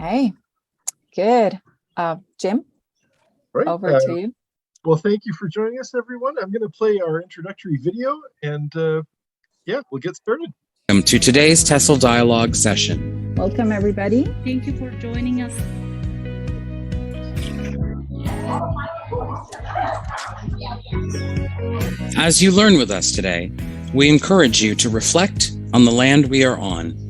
Okay, good. Jim, Right. over to you. Well, thank you for joining us, everyone. I'm going to play our introductory video, and yeah, we'll get started. Welcome to today's TESL dialogue session. Welcome, everybody. Thank you for joining us. As you learn with us today, we encourage you to reflect on the land we are on.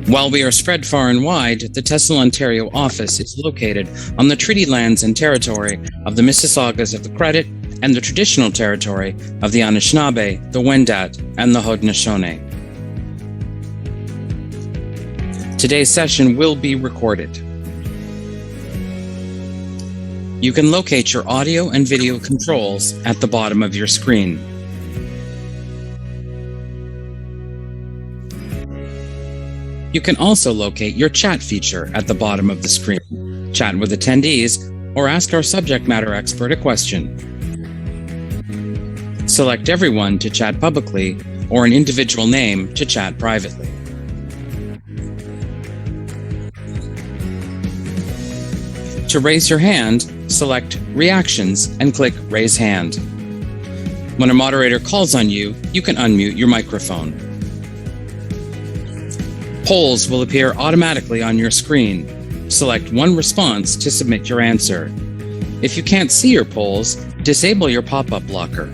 While we are spread far and wide, the TESL Ontario office is located on the treaty lands and territory of the Mississaugas of the Credit and the traditional territory of the Anishinaabe, the Wendat, and the Haudenosaunee. Today's session will be recorded. You can locate your audio and video controls at the bottom of your screen. You can also locate your chat feature at the bottom of the screen, chat with attendees, or ask our subject matter expert a question. Select everyone to chat publicly or an individual name to chat privately. To raise your hand, select Reactions and click Raise Hand. When a moderator calls on you, you can unmute your microphone. Polls will appear automatically on your screen. Select one response to submit your answer. If you can't see your polls, disable your pop-up blocker.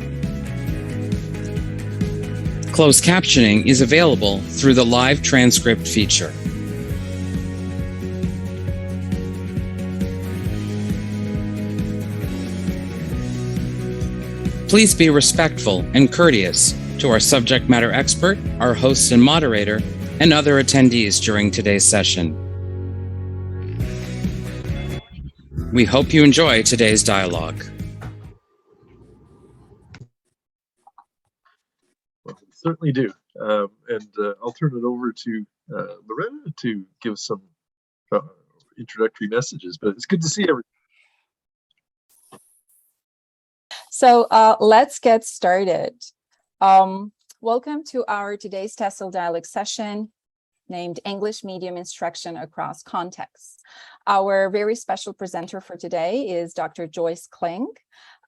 Closed captioning is available through the live transcript feature. Please be respectful and courteous to our subject matter expert, our host and moderator, and other attendees during today's session. We hope you enjoy today's dialogue. Well, we certainly do. And I'll turn it over to Loretta to give some introductory messages, but it's good to see everyone. So let's get started. Welcome to our today's TESL dialogue session named English Medium Instruction Across Contexts. Our very special presenter for today is Dr. Joyce Kling.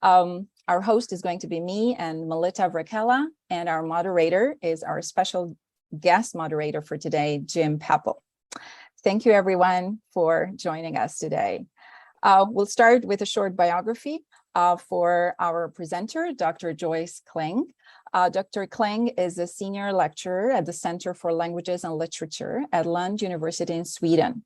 Our host is going to be me and Melita Vrakela, and our moderator is our special guest moderator for today, Jim Peppel. Thank you, everyone, for joining us today. We'll start with a short biography for our presenter, Dr. Joyce Kling. Dr. Kling is a senior lecturer at the Center for Languages and Literature at Lund University in Sweden.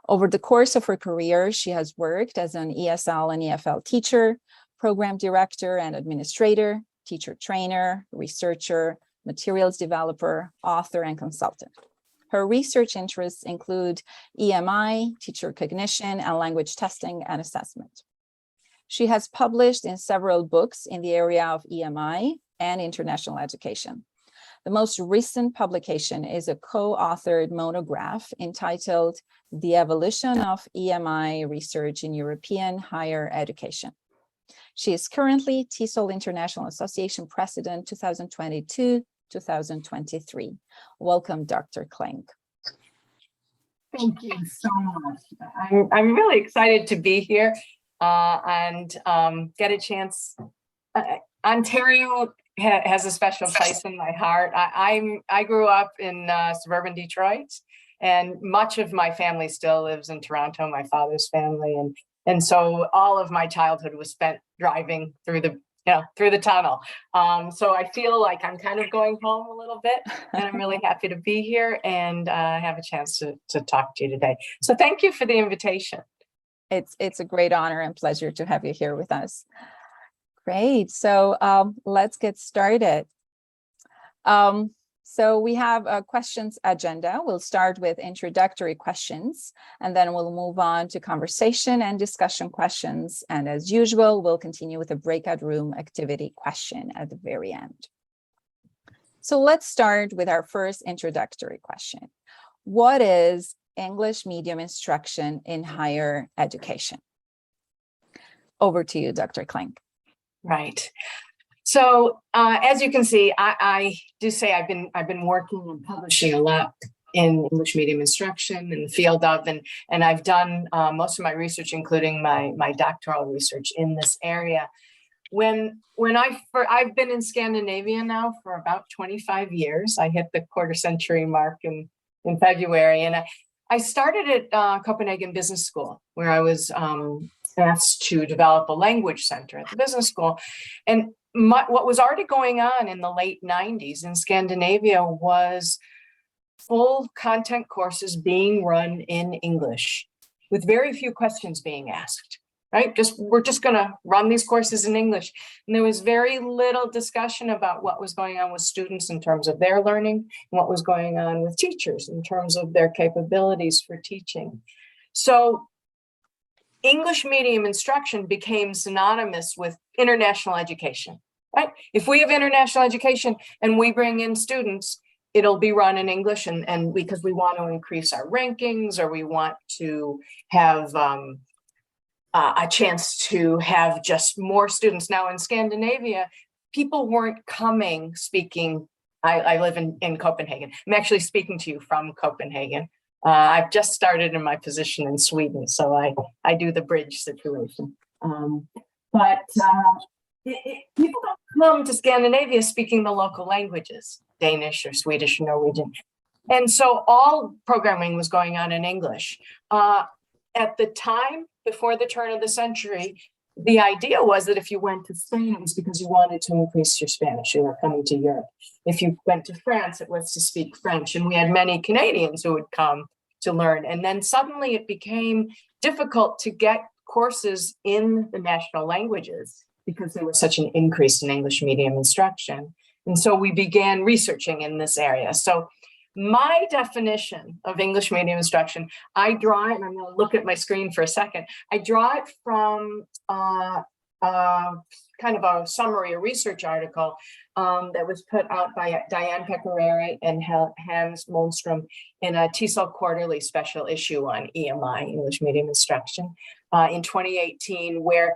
Over the course of her career, she has worked as an ESL and EFL teacher, program director and administrator, teacher trainer, researcher, materials developer, author, and consultant. Her research interests include EMI, teacher cognition, and language testing and assessment. She has published in several books in the area of EMI and international education. The most recent publication is a co-authored monograph entitled The Evolution of EMI Research in European Higher Education. She is currently TESL International Association President 2022-2023. Welcome, Dr. Kling. Thank you so much. I'm really excited to be here and get a chance. Ontario has a special place in my heart. I grew up in suburban Detroit, and much of my family still lives in Toronto, my father's family, and so all of my childhood was spent driving through the tunnel. So I feel like I'm kind of going home a little bit, and I'm really happy to be here and have a chance to talk to you today. So thank you for the invitation. It's a great honor and pleasure to have you here with us. Great. So let's get started. So we have a questions agenda. We'll start with introductory questions, and then we'll move on to conversation and discussion questions. And as usual, we'll continue with a breakout room activity question at the very end. So let's start with our first introductory question. What is English medium instruction in higher education? Over to you, Dr. Kling. Right. So as you can see, I do say I've been working and publishing a lot in English medium instruction in the field of, and I've done most of my research, including my doctoral research in this area. I've been in Scandinavia now for about 25 years. I hit the quarter century mark in February, and I started at Copenhagen Business School, where I was asked to develop a language center at the business school. And what was already going on in the late 90s in Scandinavia was full content courses being run in English with very few questions being asked, right? We're just going to run these courses in English. And there was very little discussion about what was going on with students in terms of their learning and what was going on with teachers in terms of their capabilities for teaching. So English medium instruction became synonymous with international education, right? If we have international education and we bring in students, it'll be run in English, and because we want to increase our rankings, or we want to have a chance to have just more students. Now in Scandinavia, people weren't coming speaking. I live in Copenhagen. I'm actually speaking to you from Copenhagen. I've just started in my position in Sweden, so I do the bridge situation. People don't come to Scandinavia speaking the local languages, Danish or Swedish or Norwegian. And so all programming was going on in English. At the time, before the turn of the century, the idea was that if you went to Spain, it was because you wanted to increase your Spanish. You were coming to Europe. If you went to France, it was to speak French. And we had many Canadians who would come to learn. And then suddenly it became difficult to get courses in the national languages because there was such an increase in English medium instruction. And so we began researching in this area. So my definition of English medium instruction, I draw it, and I'm going to look at my screen for a second. I draw it from kind of a summary, a research article that was put out by Diane Pecorari and Hans Molnstrom in a TESL quarterly special issue on EMI, English medium instruction, in 2018, where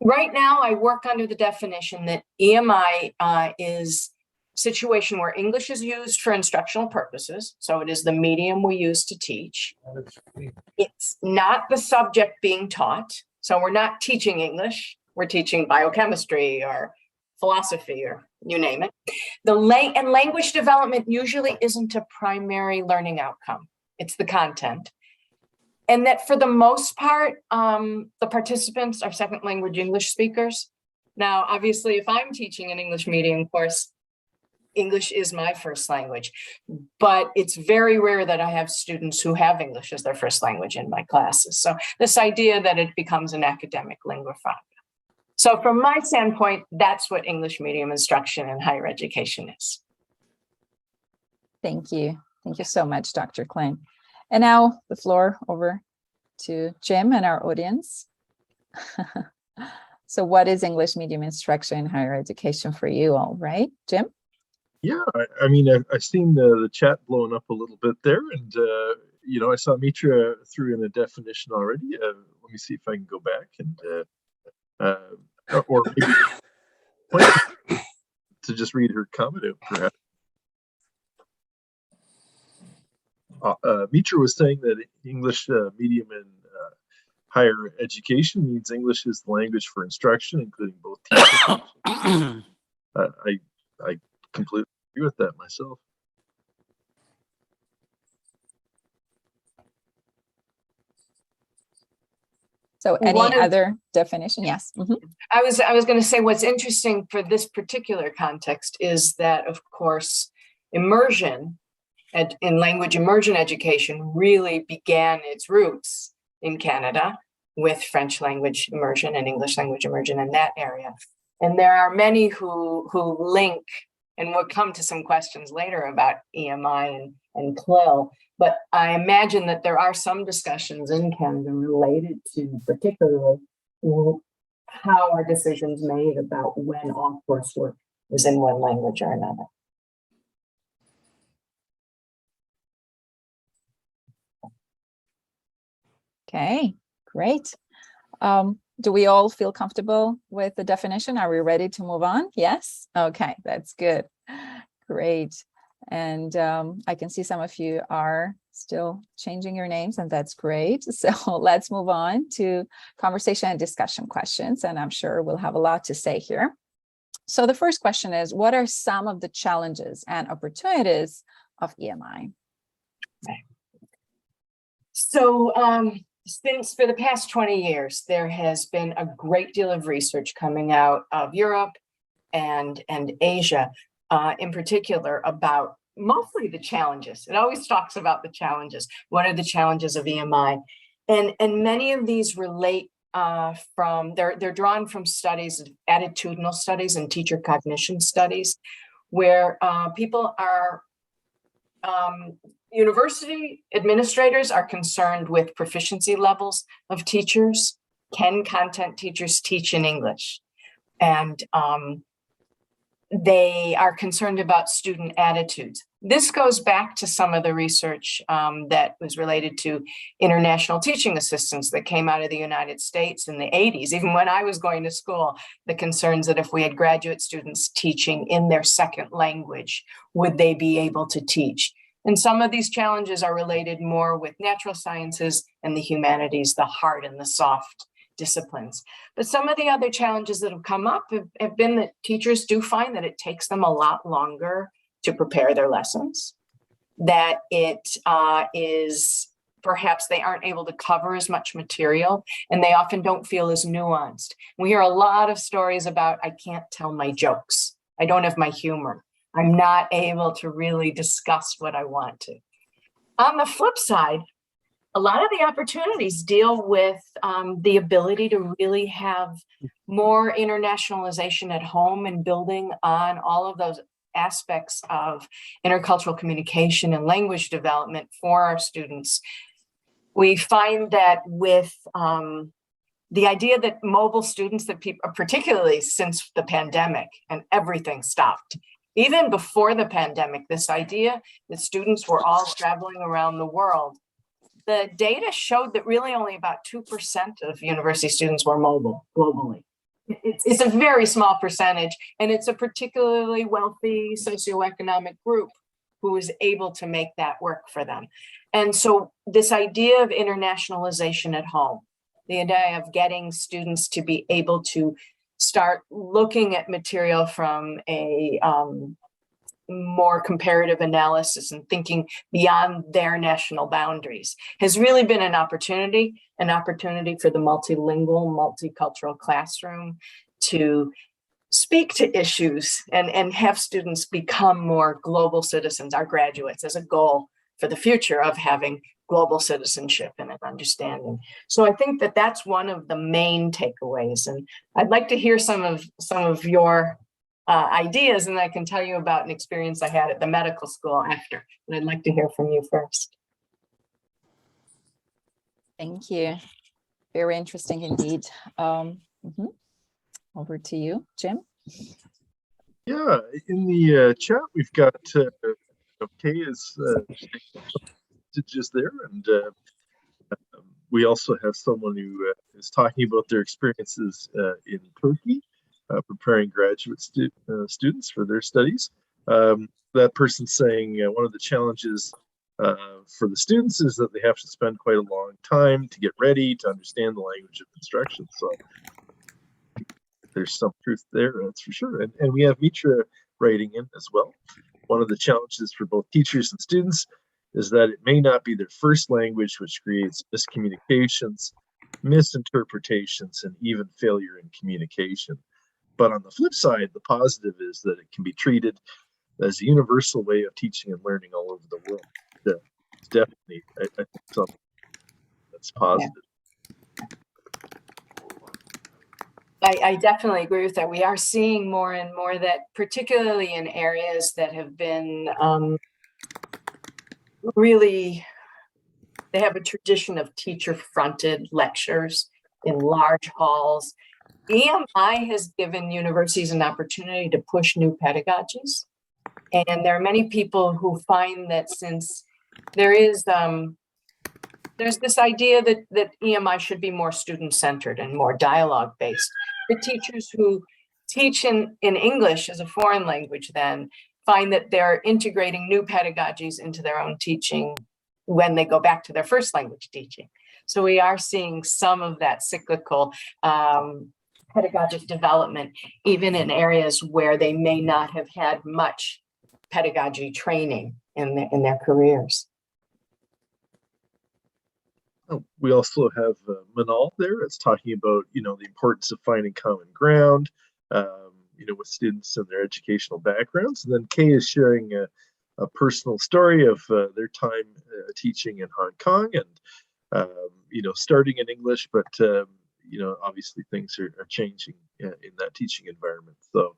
right now I work under the definition that EMI is situation where English is used for instructional purposes. So it is the medium we use to teach. It's not the subject being taught. So we're not teaching English. We're teaching biochemistry or philosophy or you name it. And language development usually isn't a primary learning outcome. It's the content. And that for the most part, the participants are second language English speakers. Now, obviously, if I'm teaching an English medium course, English is my first language, but it's very rare that I have students who have English as their first language in my classes. So this idea that it becomes an academic lingua franca. So from my standpoint, that's what English medium instruction in higher education is. Thank you. Thank you so much, Dr. Klein. And now the floor over to Jim and our audience. So what is English medium instruction in higher education for you all, right, Jim? Yeah, I mean, I've seen the chat blowing up a little bit there, and you know, I saw Mitra threw in a definition already. Let me see if I can go back and or maybe to just read her comment out, perhaps. Mitra was saying that English medium in higher education means English is the language for instruction, including both teaching. I completely agree with that myself. So any other definition? Yes. Mm-hmm. I was going to say what's interesting for this particular context is that, of course, immersion in language immersion education really began its roots in Canada with French language immersion and English language immersion in that area. And there are many who link, and we'll come to some questions later about EMI and Clil, but I imagine that there are some discussions in Canada related to particularly how are decisions made about when all coursework is in one language or another. Okay, great. Do we all feel comfortable with the definition? Are we ready to move on? Yes? Okay, that's good. Great. And I can see some of you are still changing your names, and that's great. So let's move on to conversation and discussion questions, and I'm sure we'll have a lot to say here. So the first question is, what are some of the challenges and opportunities of EMI? So since for the past 20 years, there has been a great deal of research coming out of Europe and Asia, in particular, about mostly the challenges. It always talks about the challenges. What are the challenges of EMI? And many of these relate from, they're drawn from studies, attitudinal studies and teacher cognition studies, where people are, university administrators are concerned with proficiency levels of teachers. Can content teachers teach in English? And they are concerned about student attitudes. This goes back to some of the research that was related to international teaching assistants that came out of the United States in the 80s. Even when I was going to school, the concerns that if we had graduate students teaching in their second language, would they be able to teach? And some of these challenges are related more with natural sciences and the humanities, the hard and the soft disciplines. But some of the other challenges that have come up have been that teachers do find that it takes them a lot longer to prepare their lessons, that it is perhaps they aren't able to cover as much material, and they often don't feel as nuanced. We hear a lot of stories about, I can't tell my jokes, I don't have my humor, I'm not able to really discuss what I want to. On the flip side, a lot of the opportunities deal with the ability to really have more internationalization at home and building on all of those aspects of intercultural communication and language development for our students. We find that with the idea that mobile students, that people, particularly since the pandemic and everything stopped, even before the pandemic, this idea that students were all traveling around the world, the data showed that really only about 2% of university students were mobile globally. It's a very small percentage, and it's a particularly wealthy socioeconomic group who is able to make that work for them. And so this idea of internationalization at home, the idea of getting students to be able to start looking at material from a more comparative analysis and thinking beyond their national boundaries has really been an opportunity for the multilingual, multicultural classroom to speak to issues and have students become more global citizens, our graduates, as a goal for the future of having global citizenship and an understanding. So I think that that's one of the main takeaways. And I'd like to hear some of your ideas, and I can tell you about an experience I had at the medical school after, but I'd like to hear from you first. Thank you. Very interesting indeed. Over to you, Jim. Yeah, in the chat, we've got Kay's messages there, and we also have someone who is talking about their experiences in Turkey, preparing graduate students for their studies. That person's saying one of the challenges for the students is that they have to spend quite a long time to get ready to understand the language of instruction. So there's some truth there, that's for sure. And we have Mitra writing in as well. One of the challenges for both teachers and students is that it may not be their first language, which creates miscommunications, misinterpretations, and even failure in communication. But on the flip side, the positive is that it can be treated as a universal way of teaching and learning all over the world. It's definitely, I think, something that's positive. Yeah. I definitely agree with that. We are seeing more and more that, particularly in areas that have been really, they have a tradition of teacher-fronted lectures in large halls. EMI has given universities an opportunity to push new pedagogies. And there are many people who find that since there is, there's this idea that EMI should be more student-centered and more dialogue-based. The teachers who teach in English as a foreign language then find that they're integrating new pedagogies into their own teaching when they go back to their first language teaching. So we are seeing some of that cyclical pedagogic development, even in areas where they may not have had much pedagogy training in their careers. We also have Manal there. It's talking about, the importance of finding common ground, with students and their educational backgrounds. And then Kay is sharing a personal story of their time teaching in Hong Kong and, starting in English, but, obviously things are changing in that teaching environment. So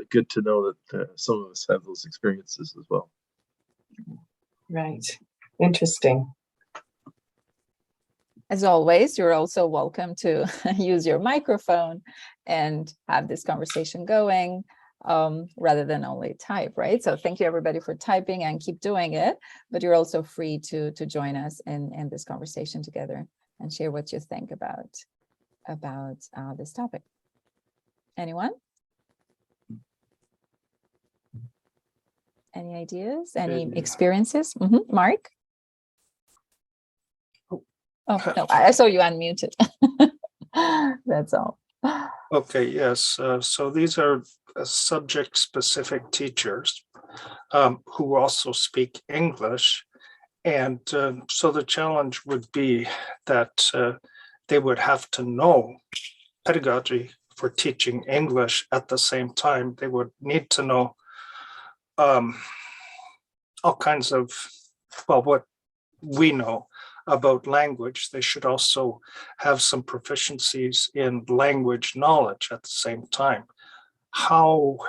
good to know that some of us have those experiences as well. Right. Interesting. As always, you're also welcome to use your microphone and have this conversation going rather than only type, right? So thank you everybody for typing and keep doing it, but you're also free to join us in this conversation together and share what you think about this topic. Anyone? Any ideas? Any experiences? Mark? Oh, no, I saw you unmuted. That's all. Okay, yes. So these are subject-specific teachers who also speak English. And so the challenge would be that they would have to know pedagogy for teaching English at the same time. They would need to know all kinds of, what we know about language. They should also have some proficiencies in language knowledge at the same time. How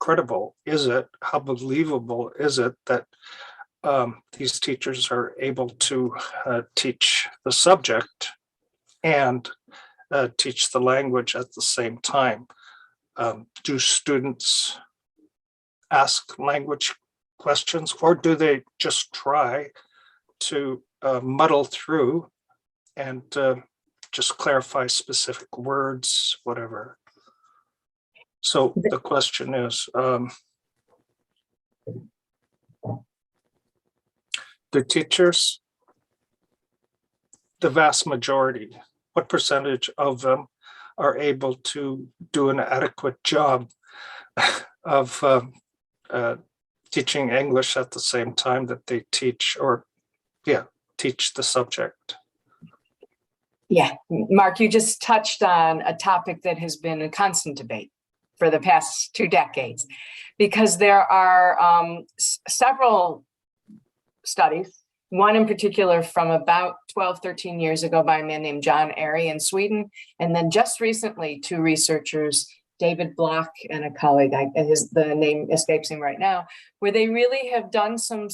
credible is it? How believable is it that these teachers are able to teach the subject and teach the language at the same time? Do students ask language questions, or do they just try to muddle through and just clarify specific words, whatever? So the question is, the teachers, the vast majority, what percentage of them are able to do an adequate job of teaching English at the same time that they teach teach the subject? Yeah, Mark, you just touched on a topic that has been a constant debate for the past 2 decades, because there are several studies, one in particular from about 12, 13 years ago by a man named John Airy in Sweden, and then just recently 2 researchers, David Block and a colleague, the name escapes him right now, where they really have done some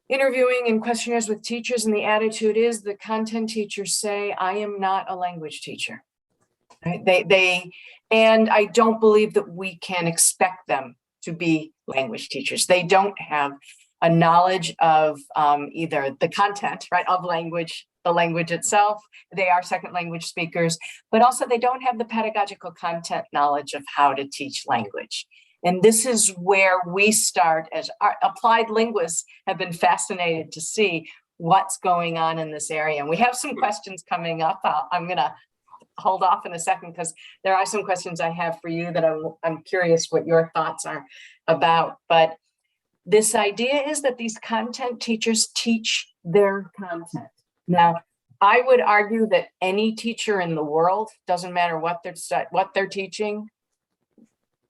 interviewing and questionnaires with teachers, and the attitude is the content teachers say, I am not a language teacher. Right? And I don't believe that we can expect them to be language teachers. They don't have a knowledge of either the content, right, of language, the language itself. They are second language speakers, but also they don't have the pedagogical content knowledge of how to teach language. And this is where we start, as our applied linguists have been fascinated to see what's going on in this area. And we have some questions coming up. I'm going to hold off in a second because there are some questions I have for you that I'm curious what your thoughts are about. But this idea is that these content teachers teach their content. Now, I would argue that any teacher in the world, doesn't matter what they're teaching,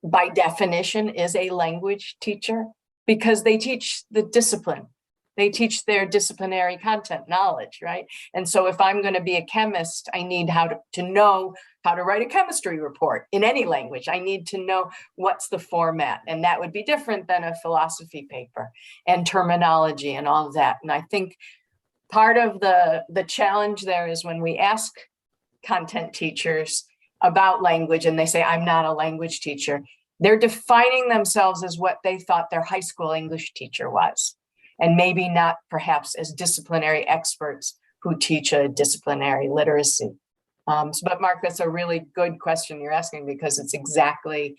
by definition is a language teacher, because they teach the discipline. They teach their disciplinary content knowledge, right? And so if I'm going to be a chemist, I need to know how to write a chemistry report in any language. I need to know what's the format, and that would be different than a philosophy paper, and terminology and all of that. And I think part of the challenge there is when we ask content teachers about language and they say, I'm not a language teacher, they're defining themselves as what they thought their high school English teacher was, and maybe not perhaps as disciplinary experts who teach a disciplinary literacy. But Mark, that's a really good question you're asking, because it's exactly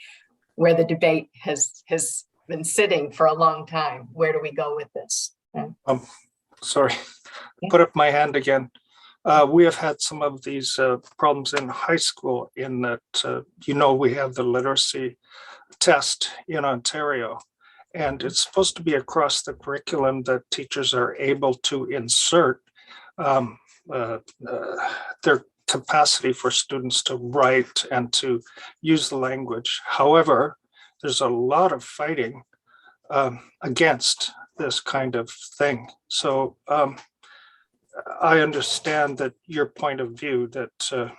where the debate has been sitting for a long time. Where do we go with this? Sorry, Yeah. put up my hand again. We have had some of these problems in high school in that, we have the literacy test in Ontario, and it's supposed to be across the curriculum that teachers are able to insert their capacity for students to write and to use the language. However, there's a lot of fighting against this kind of thing. So I understand that your point of view that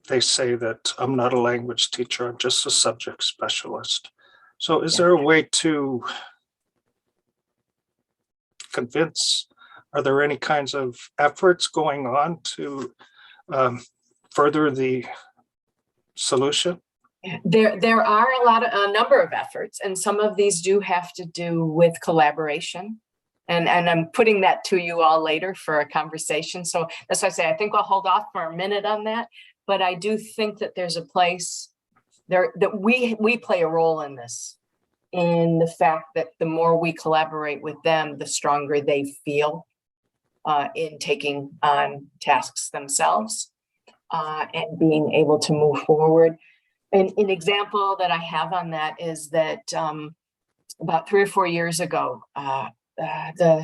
they say that I'm not a language teacher, I'm just a subject specialist. So is there a way to convince, are there any kinds of efforts going on to further the solution? There are a number of efforts, and some of these do have to do with collaboration. And I'm putting that to you all later for a conversation. So that's why I say I think I'll hold off for a minute on that. But I do think that there's a place there that we play a role in this, in the fact that the more we collaborate with them, the stronger they feel in taking on tasks themselves and being able to move forward. And an example that I have on that is that about 3 or 4 years ago,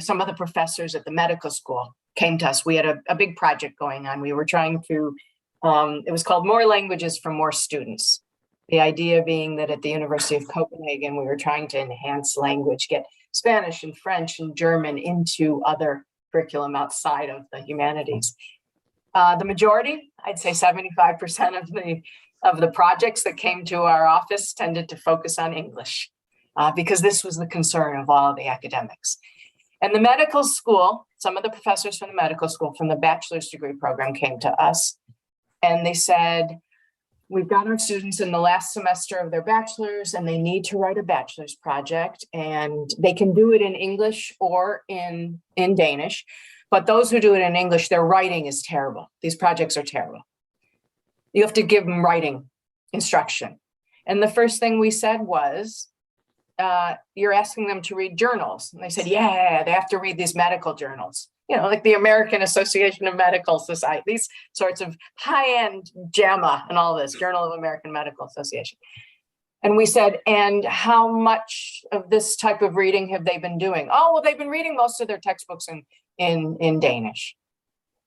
some of the professors at the medical school came to us. We had a big project going on. We were trying to, it was called More Languages for More Students. The idea being that at the University of Copenhagen, we were trying to enhance language, get Spanish and French and German into other curriculum outside of the humanities. The majority, I'd say 75% of the projects that came to our office tended to focus on English because this was the concern of all of the academics. And the medical school, some of the professors from the medical school from the bachelor's degree program came to us and they said, we've got our students in the last semester of their bachelor's and they need to write a bachelor's project and they can do it in English or in Danish. But those who do it in English, their writing is terrible. These projects are terrible. You have to give them writing instruction. And the first thing we said was, you're asking them to read journals. And they said, yeah, they have to read these medical journals, like the American Association of Medical Society, these sorts of high-end JAMA and all this, Journal of American Medical Association. And we said, and how much of this type of reading have they been doing? Oh, well, they've been reading most of their textbooks in Danish.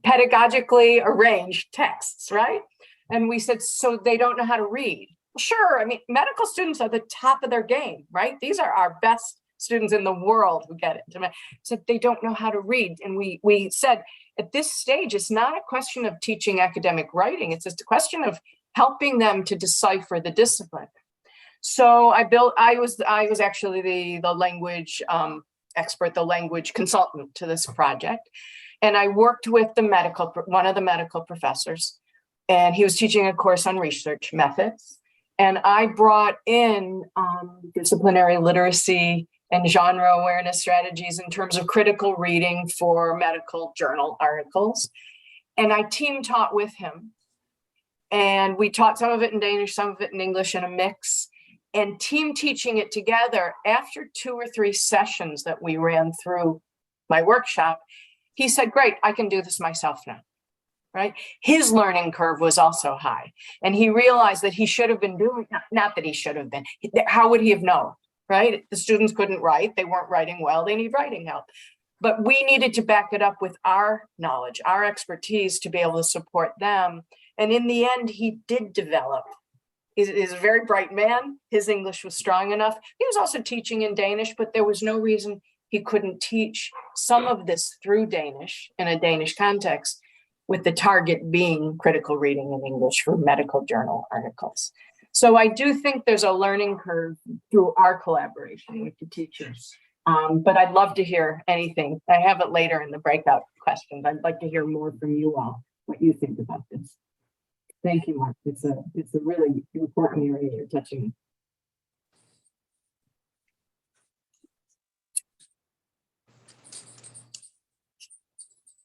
Pedagogically arranged texts, right? And we said, so they don't know how to read. Well, sure, I mean, medical students are the top of their game, right? These are our best students in the world who get it. So they don't know how to read. And we said, at this stage, it's not a question of teaching academic writing. It's just a question of helping them to decipher the discipline. So I was actually the language expert, the language consultant to this project. And I worked with one of the medical professors, and he was teaching a course on research methods. And I brought in disciplinary literacy and genre awareness strategies in terms of critical reading for medical journal articles. And I team taught with him. And we taught some of it in Danish, some of it in English in a mix. And team teaching it together, after 2 or 3 sessions that we ran through my workshop, he said, great, I can do this myself now, right? His learning curve was also high. And he realized that he should have been doing, not that he should have been, how would he have known, right? The students couldn't write, they weren't writing well, they need writing help. But we needed to back it up with our knowledge, our expertise to be able to support them. And in the end, he did develop. He's a very bright man. His English was strong enough. He was also teaching in Danish, but there was no reason he couldn't teach some of this through Danish in a Danish context, with the target being critical reading in English for medical journal articles. So I do think there's a learning curve through our collaboration with the teachers. But I'd love to hear anything. I have it later in the breakout questions. I'd like to hear more from you all, what you think about this. Thank you, Mark. It's a really important area you're touching.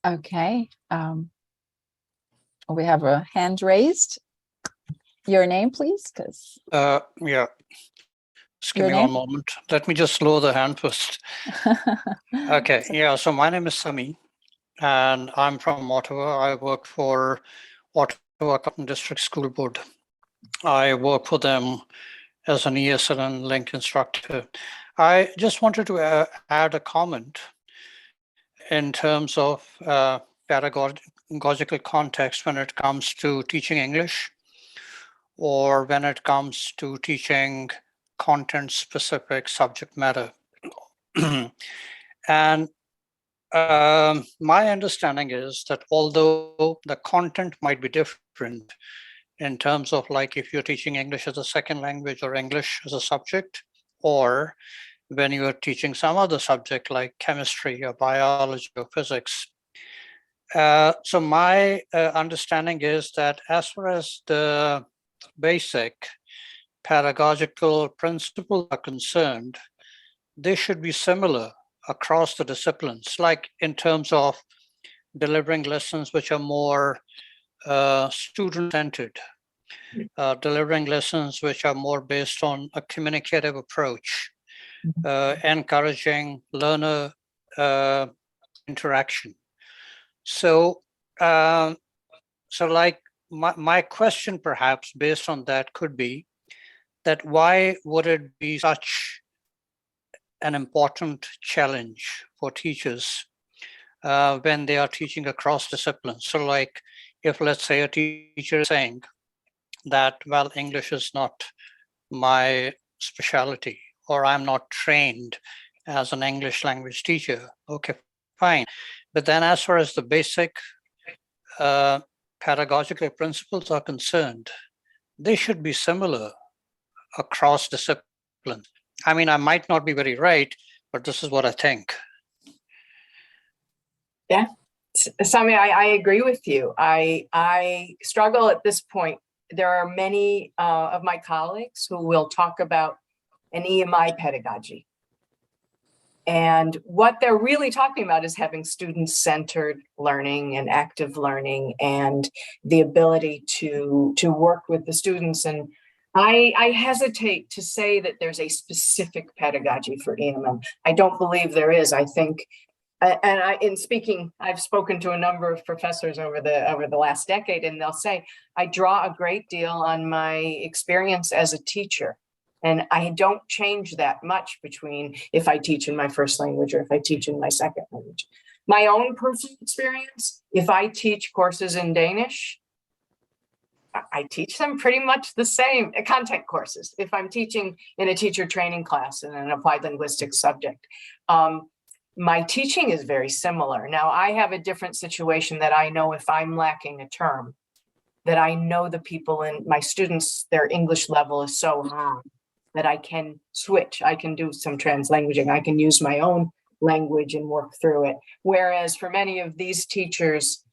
Okay. We have a hand raised. Your name, please, because Yeah. Just give Your me name? one moment. Let me just lower the hand first. Okay, yeah, so my name is Sami, and I'm from Ottawa. I work for Ottawa Cotton District School Board. I work for them as an ESL and Link instructor. I just wanted to add a comment in terms of pedagogical context when it comes to teaching English, or when it comes to teaching content-specific subject matter. And my understanding is that although the content might be different in terms of, like, if you're teaching English as a second language or English as a subject, or when you are teaching some other subject like chemistry or biology or physics. So my understanding is that as far as the basic pedagogical principles are concerned, they should be similar across the disciplines, like in terms of delivering lessons which are more student-centered, delivering lessons which are more based on a communicative approach, encouraging learner interaction. So, like my question perhaps based on that could be that why would it be such an important challenge for teachers when they are teaching across disciplines? So like, if let's say a teacher is saying that, well, English is not my specialty, or I'm not trained as an English language teacher. Okay, fine. But then as far as the basic pedagogical principles are concerned, they should be similar across disciplines. I mean, I might not be very right, but this is what I think. Yeah, Sami, I agree with you. I struggle at this point. There are many of my colleagues who will talk about an EMI pedagogy. And what they're really talking about is having student-centered learning and active learning and the ability to work with the students. And I hesitate to say that there's a specific pedagogy for EMM. I don't believe there is. I think, I've spoken to a number of professors over the last decade, and they'll say, I draw a great deal on my experience as a teacher. And I don't change that much between if I teach in my first language or if I teach in my second language. My own personal experience, if I teach courses in Danish, I teach them pretty much the same content courses. If I'm teaching in a teacher training class in an applied linguistics subject, my teaching is very similar. Now, I have a different situation that I know if I'm lacking a term, that I know the people in my students, their English level is so high that I can switch. I can do some translanguaging. I can use my own language and work through it. Whereas for many of these teachers,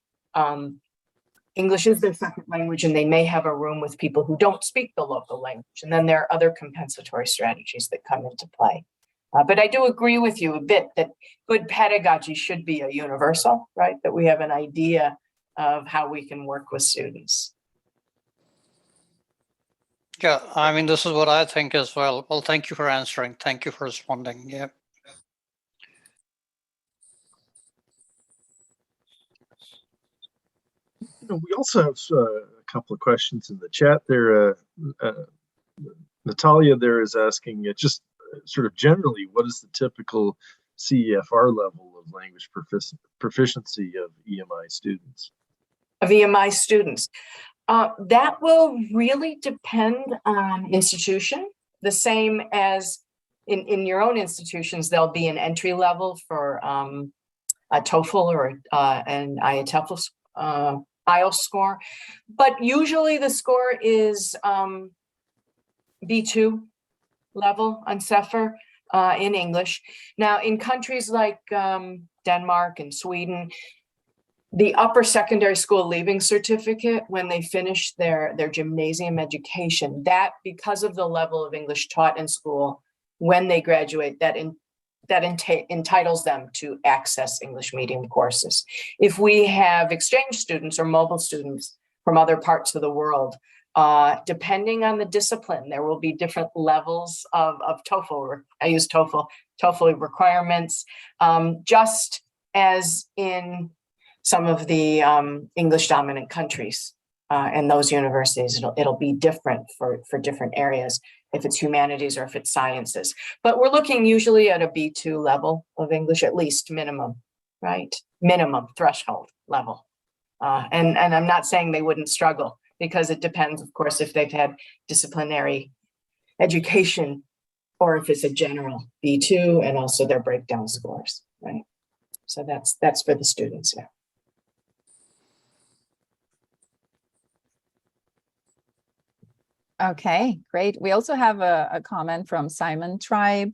English is their second language, and they may have a room with people who don't speak the local language. And then there are other compensatory strategies that come into play. But I do agree with you a bit that good pedagogy should be a universal, right? That we have an idea of how we can work with students. Yeah, I mean, this is what I think as well. Well, thank you for answering. Thank you for responding. Yeah. We also have a couple of questions in the chat there. Natalia there is asking just sort of generally, what is the typical CEFR level of language proficiency of EMI students? Of EMI students. That will really depend on institution, the same as in your own institutions, there'll be an entry level for a TOEFL or an IELTS score, but usually the score is B2 level on Cefr in English. Now, in countries like Denmark and Sweden, the upper secondary school leaving certificate, when they finish their gymnasium education, that because of the level of English taught in school, when they graduate, that entitles them to access English medium courses. If we have exchange students or mobile students from other parts of the world, Depending on the discipline, there will be different levels of TOEFL. I use TOEFL requirements, just as in some of the English dominant countries and those universities. It'll be different for different areas, if it's humanities or if it's sciences. But we're looking usually at a B2 level of English, at least minimum, right? Minimum threshold level. And I'm not saying they wouldn't struggle, because it depends, of course, if they've had disciplinary education or if it's a general B2, and also their breakdown scores, right? So that's for the students, yeah. Okay, great. We also have a comment from Simon Tribe,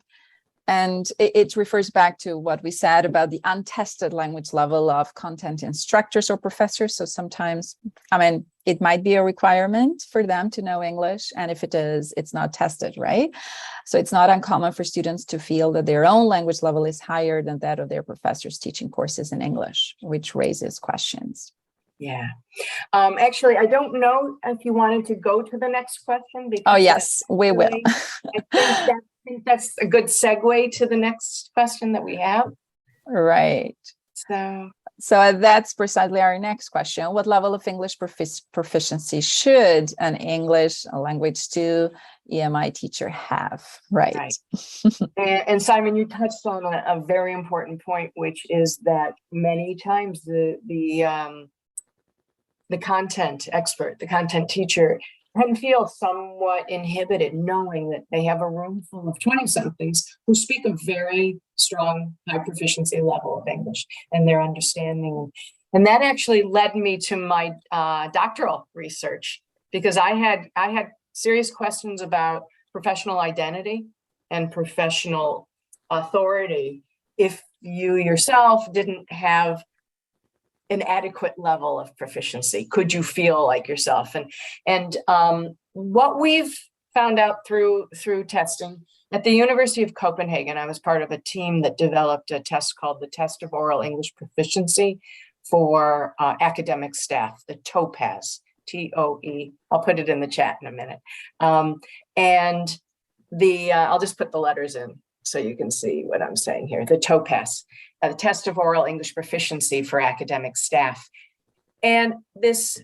and it refers back to what we said about the untested language level of content instructors or professors. So sometimes, I mean, it might be a requirement for them to know English, and if it is, it's not tested, right? So it's not uncommon for students to feel that their own language level is higher than that of their professors teaching courses in English, which raises questions. Yeah. Actually, I don't know if you wanted to go to the next question. Oh, yes, we will. I think that's a good segue to the next question that we have. Right. So that's precisely our next question. What level of English proficiency should an English language 2 EMI teacher have? Right. And Simon, you touched on a very important point, which is that many times the content expert, the content teacher, can feel somewhat inhibited knowing that they have a room full of 20-somethings who speak a very strong high proficiency level of English and their understanding. And that actually led me to my doctoral research, because I had serious questions about professional identity and professional authority if you yourself didn't have an adequate level of proficiency. Could you feel like yourself? And what we've found out through testing at the University of Copenhagen, I was part of a team that developed a test called the Test of Oral English Proficiency for academic staff, the TOPAZ, TOE. I'll put it in the chat in a minute. And I'll just put the letters in so you can see what I'm saying here. The TOPAZ, the Test of Oral English Proficiency for academic staff. And this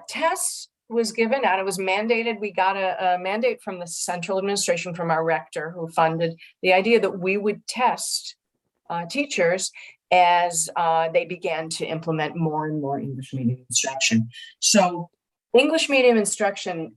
test was given out, it was mandated. We got a mandate from the central administration, from our rector, who funded the idea that we would test teachers as they began to implement more and more English medium instruction. So English medium instruction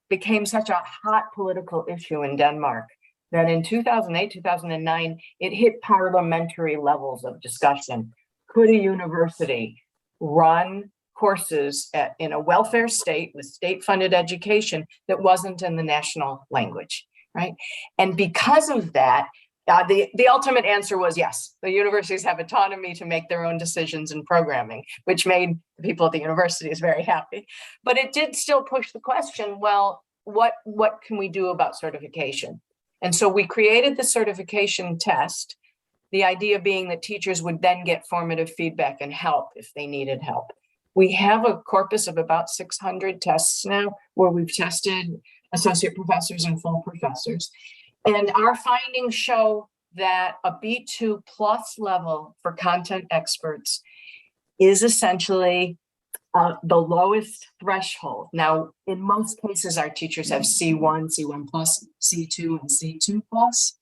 became such a hot political issue in Denmark that in 2008, 2009, it hit parliamentary levels of discussion. Could a university run courses in a welfare state with state-funded education that wasn't in the national language, right? And because of that, the ultimate answer was yes. The universities have autonomy to make their own decisions in programming, which made the people at the universities very happy. But it did still push the question, well, what can we do about certification? And so we created the certification test, the idea being that teachers would then get formative feedback and help if they needed help. We have a corpus of about 600 tests now where we've tested associate professors and full professors. And our findings show that a B2 plus level for content experts is essentially the lowest threshold. Now, in most cases, our teachers have C1, C1 plus, C2, and C2 plus.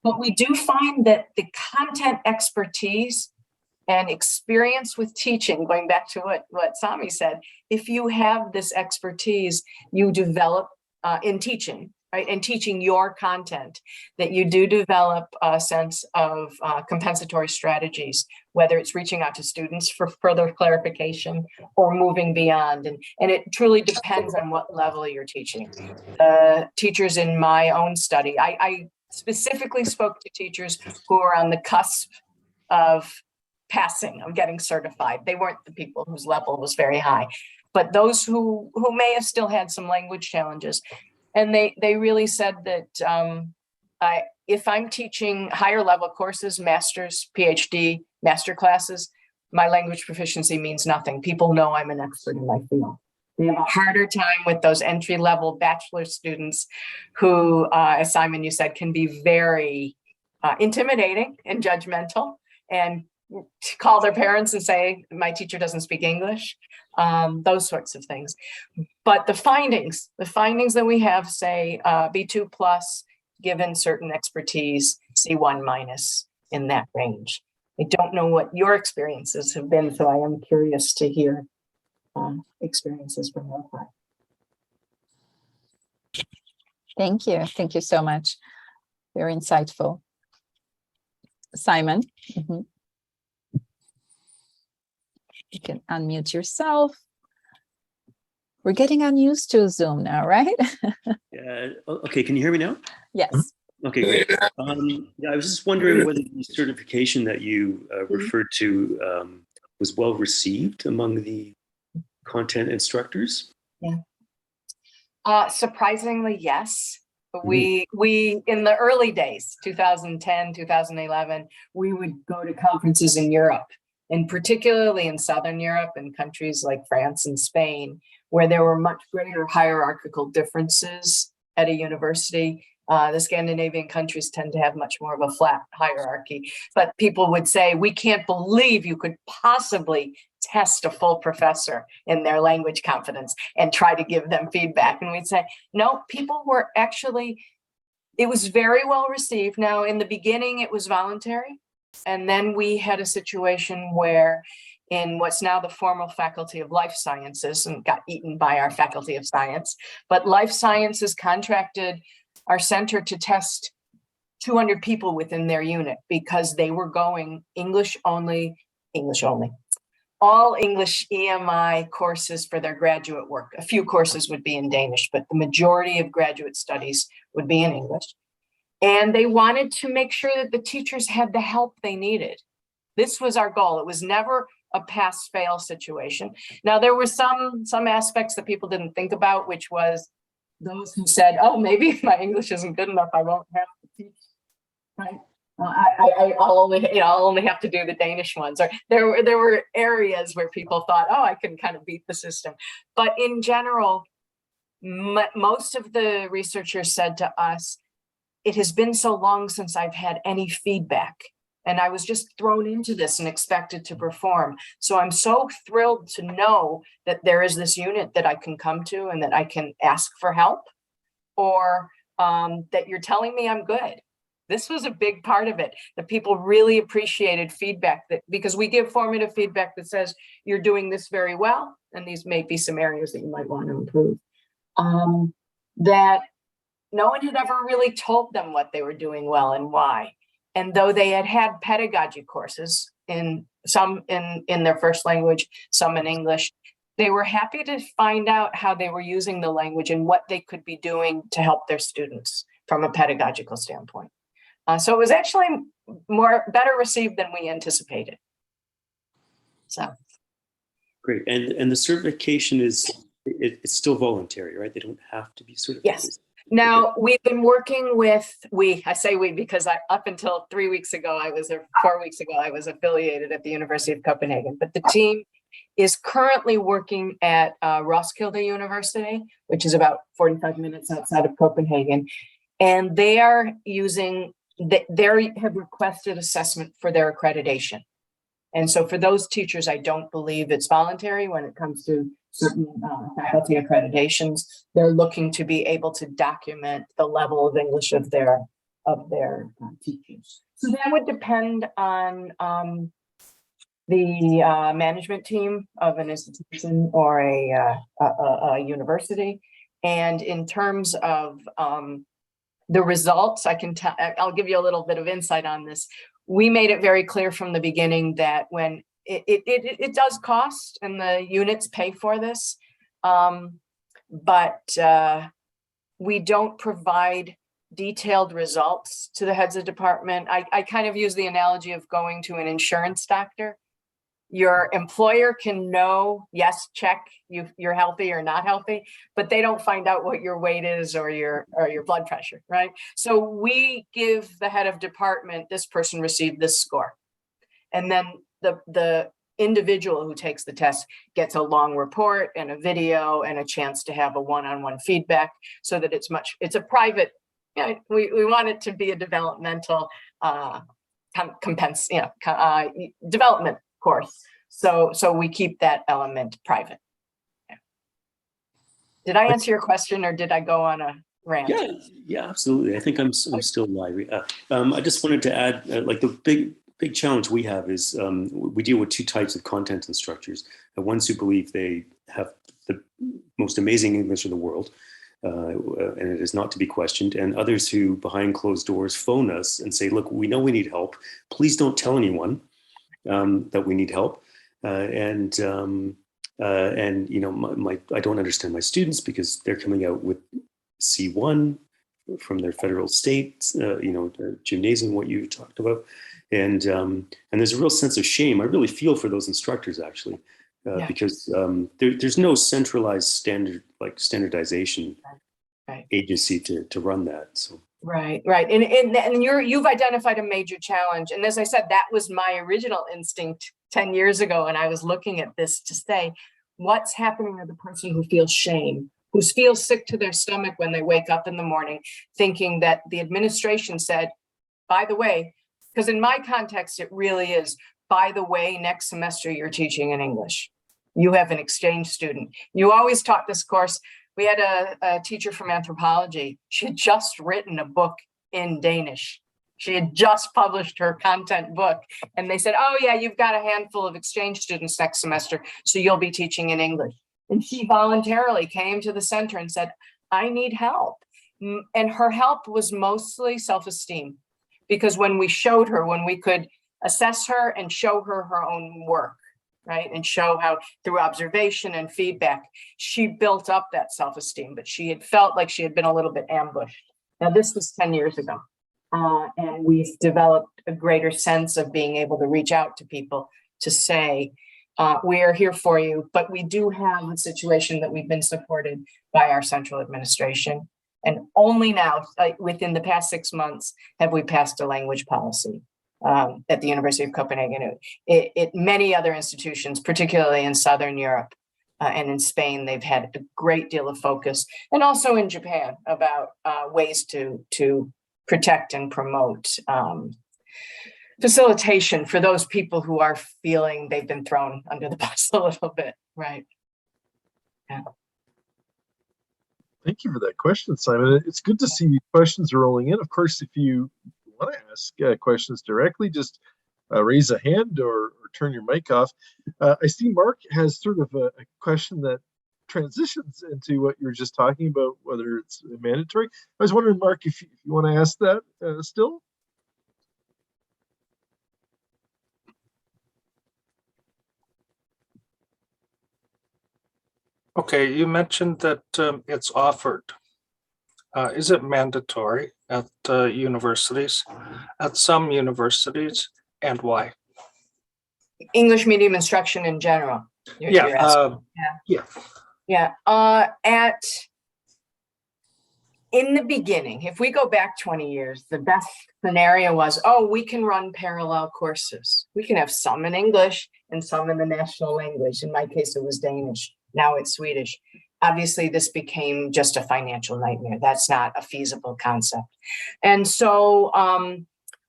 But we do find that the content expertise and experience with teaching, going back to what Sami said, if you have this expertise, you develop in teaching, right? And teaching your content, that you do develop a sense of compensatory strategies, whether it's reaching out to students for further clarification or moving beyond. And it truly depends on what level you're teaching. Teachers in my own study, I specifically spoke to teachers who are on the cusp of passing, of getting certified. They weren't the people whose level was very high, but those who may have still had some language challenges. And they really said that if I'm teaching higher level courses, master's, PhD, master classes, my language proficiency means nothing. People know I'm an expert in my field. They have a harder time with those entry-level bachelor students who, as Simon, you said, can be very intimidating and judgmental, and call their parents and say, my teacher doesn't speak English, those sorts of things. But the findings that we have say B2 plus, given certain expertise, C1 minus in that range. I don't know what your experiences have been, so I am curious to hear experiences from your part. Thank you. Thank you so much. Very insightful. Simon, you can unmute yourself. We're getting unused to Zoom now, right? Okay, can you hear me now? Yes. Okay, great. Yeah, I was just wondering whether the certification that you referred to was well received among the content instructors. Yeah. Surprisingly, yes. We in the early days, 2010, 2011, we would go to conferences in Europe, and particularly in Southern Europe and countries like France and Spain, where there were much greater hierarchical differences at a university. The Scandinavian countries tend to have much more of a flat hierarchy, but people would say, we can't believe you could possibly test a full professor in their language confidence and try to give them feedback. And we'd say, no, people were actually, it was very well received. Now, in the beginning, it was voluntary. And then we had a situation where in what's now the formal Faculty of Life Sciences, and got eaten by our Faculty of Science, but Life Sciences contracted our center to test 200 people within their unit because they were going English only, all English EMI courses for their graduate work. A few courses would be in Danish, but the majority of graduate studies would be in English. And they wanted to make sure that the teachers had the help they needed. This was our goal. It was never a pass-fail situation. Now, there were some aspects that people didn't think about, which was those who said, oh, maybe if my English isn't good enough, I won't have to teach, right? I'll only have to do the Danish ones. Or there were areas where people thought, oh, I can kind of beat the system. But in general, most of the researchers said to us, it has been so long since I've had any feedback, and I was just thrown into this and expected to perform. So I'm so thrilled to know that there is this unit that I can come to and that I can ask for help, or that you're telling me I'm good. This was a big part of it, that people really appreciated feedback, that because we give formative feedback that says you're doing this very well, and these may be some areas that you might want to improve. That no one had ever really told them what they were doing well and why. And though they had pedagogy courses, in some in their first language, some in English, they were happy to find out how they were using the language and what they could be doing to help their students from a pedagogical standpoint. So it was actually better received than we anticipated. So Great, and the certification it's still voluntary, right? They don't have to be certified. Yes. Now, we've been working with, I say we because up until 4 weeks ago, I was affiliated at the University of Copenhagen, but the team is currently working at Roskilde University, which is about 45 minutes outside of Copenhagen. And they are they have requested assessment for their accreditation. And so for those teachers, I don't believe it's voluntary when it comes to certain faculty accreditations. They're looking to be able to document the level of English of their teachers. So that would depend on the management team of an institution or a university. And in terms of the results, I'll give you a little bit of insight on this. We made it very clear from the beginning that when it does cost and the units pay for this, but we don't provide detailed results to the heads of department. I kind of use the analogy of going to an insurance doctor. Your employer can know, yes, check you're healthy or not healthy, but they don't find out what your weight is or your blood pressure, right? So we give the head of department, this person received this score. And then the individual who takes the test gets a long report and a video and a chance to have a one-on-one feedback, so that it's a private, we want it to be a developmental development course. So we keep that element private. Yeah. Did I answer your question, or did I go on a rant? Yeah, absolutely. I think I'm still live. I just wanted to add, like the big challenge we have is we deal with two types of content instructors. Ones who believe they have the most amazing English in the world, and it is not to be questioned, and others who behind closed doors phone us and say, look, we know we need help. Please don't tell anyone that we need help. And you know, I don't understand my students because they're coming out with C1 from their federal state, you know, the gymnasium, what you talked about. And there's a real sense of shame. I really feel for those instructors, actually, because there's no centralized standardization agency to run that. So. Right. And you've identified a major challenge. And as I said, that was my original instinct 10 years ago. And I was looking at this to say, what's happening to the person who feels shame, who feels sick to their stomach when they wake up in the morning, thinking that the administration said, by the way, because in my context, it really is, by the way, next semester, you're teaching in English. You have an exchange student. You always taught this course. We had a teacher from anthropology. She had just written a book in Danish. She had just published her content book. And they said, oh yeah, you've got a handful of exchange students next semester, so you'll be teaching in English. And she voluntarily came to the center and said, I need help. And her help was mostly self-esteem, because when we showed her, when we could assess her and show her her own work, right, and show how through observation and feedback, she built up that self-esteem, but she had felt like she had been a little bit ambushed. Now, this was 10 years ago, and we've developed a greater sense of being able to reach out to people to say, we are here for you, but we do have a situation that we've been supported by our central administration. And only now, within the past 6 months, have we passed a language policy at the University of Copenhagen. Many other institutions, particularly in Southern Europe and in Spain, they've had a great deal of focus, and also in Japan, about ways to protect and promote facilitation for those people who are feeling they've been thrown under the bus a little bit, right? Yeah. Thank you for that question, Simon. It's good to see questions rolling in. Of course, if you want to ask questions directly, just raise a hand or turn your mic off. I see Mark has sort of a question that transitions into what you were just talking about, whether it's mandatory. I was wondering, Mark, if you want to ask that still? Okay, you mentioned that it's offered. Is it mandatory at universities, at some universities, and why? English medium instruction in general. In the beginning, if we go back 20 years, the best scenario was, oh, we can run parallel courses. We can have some in English and some in the national language. In my case, it was Danish. Now it's Swedish. Obviously, this became just a financial nightmare. That's not a feasible concept. And so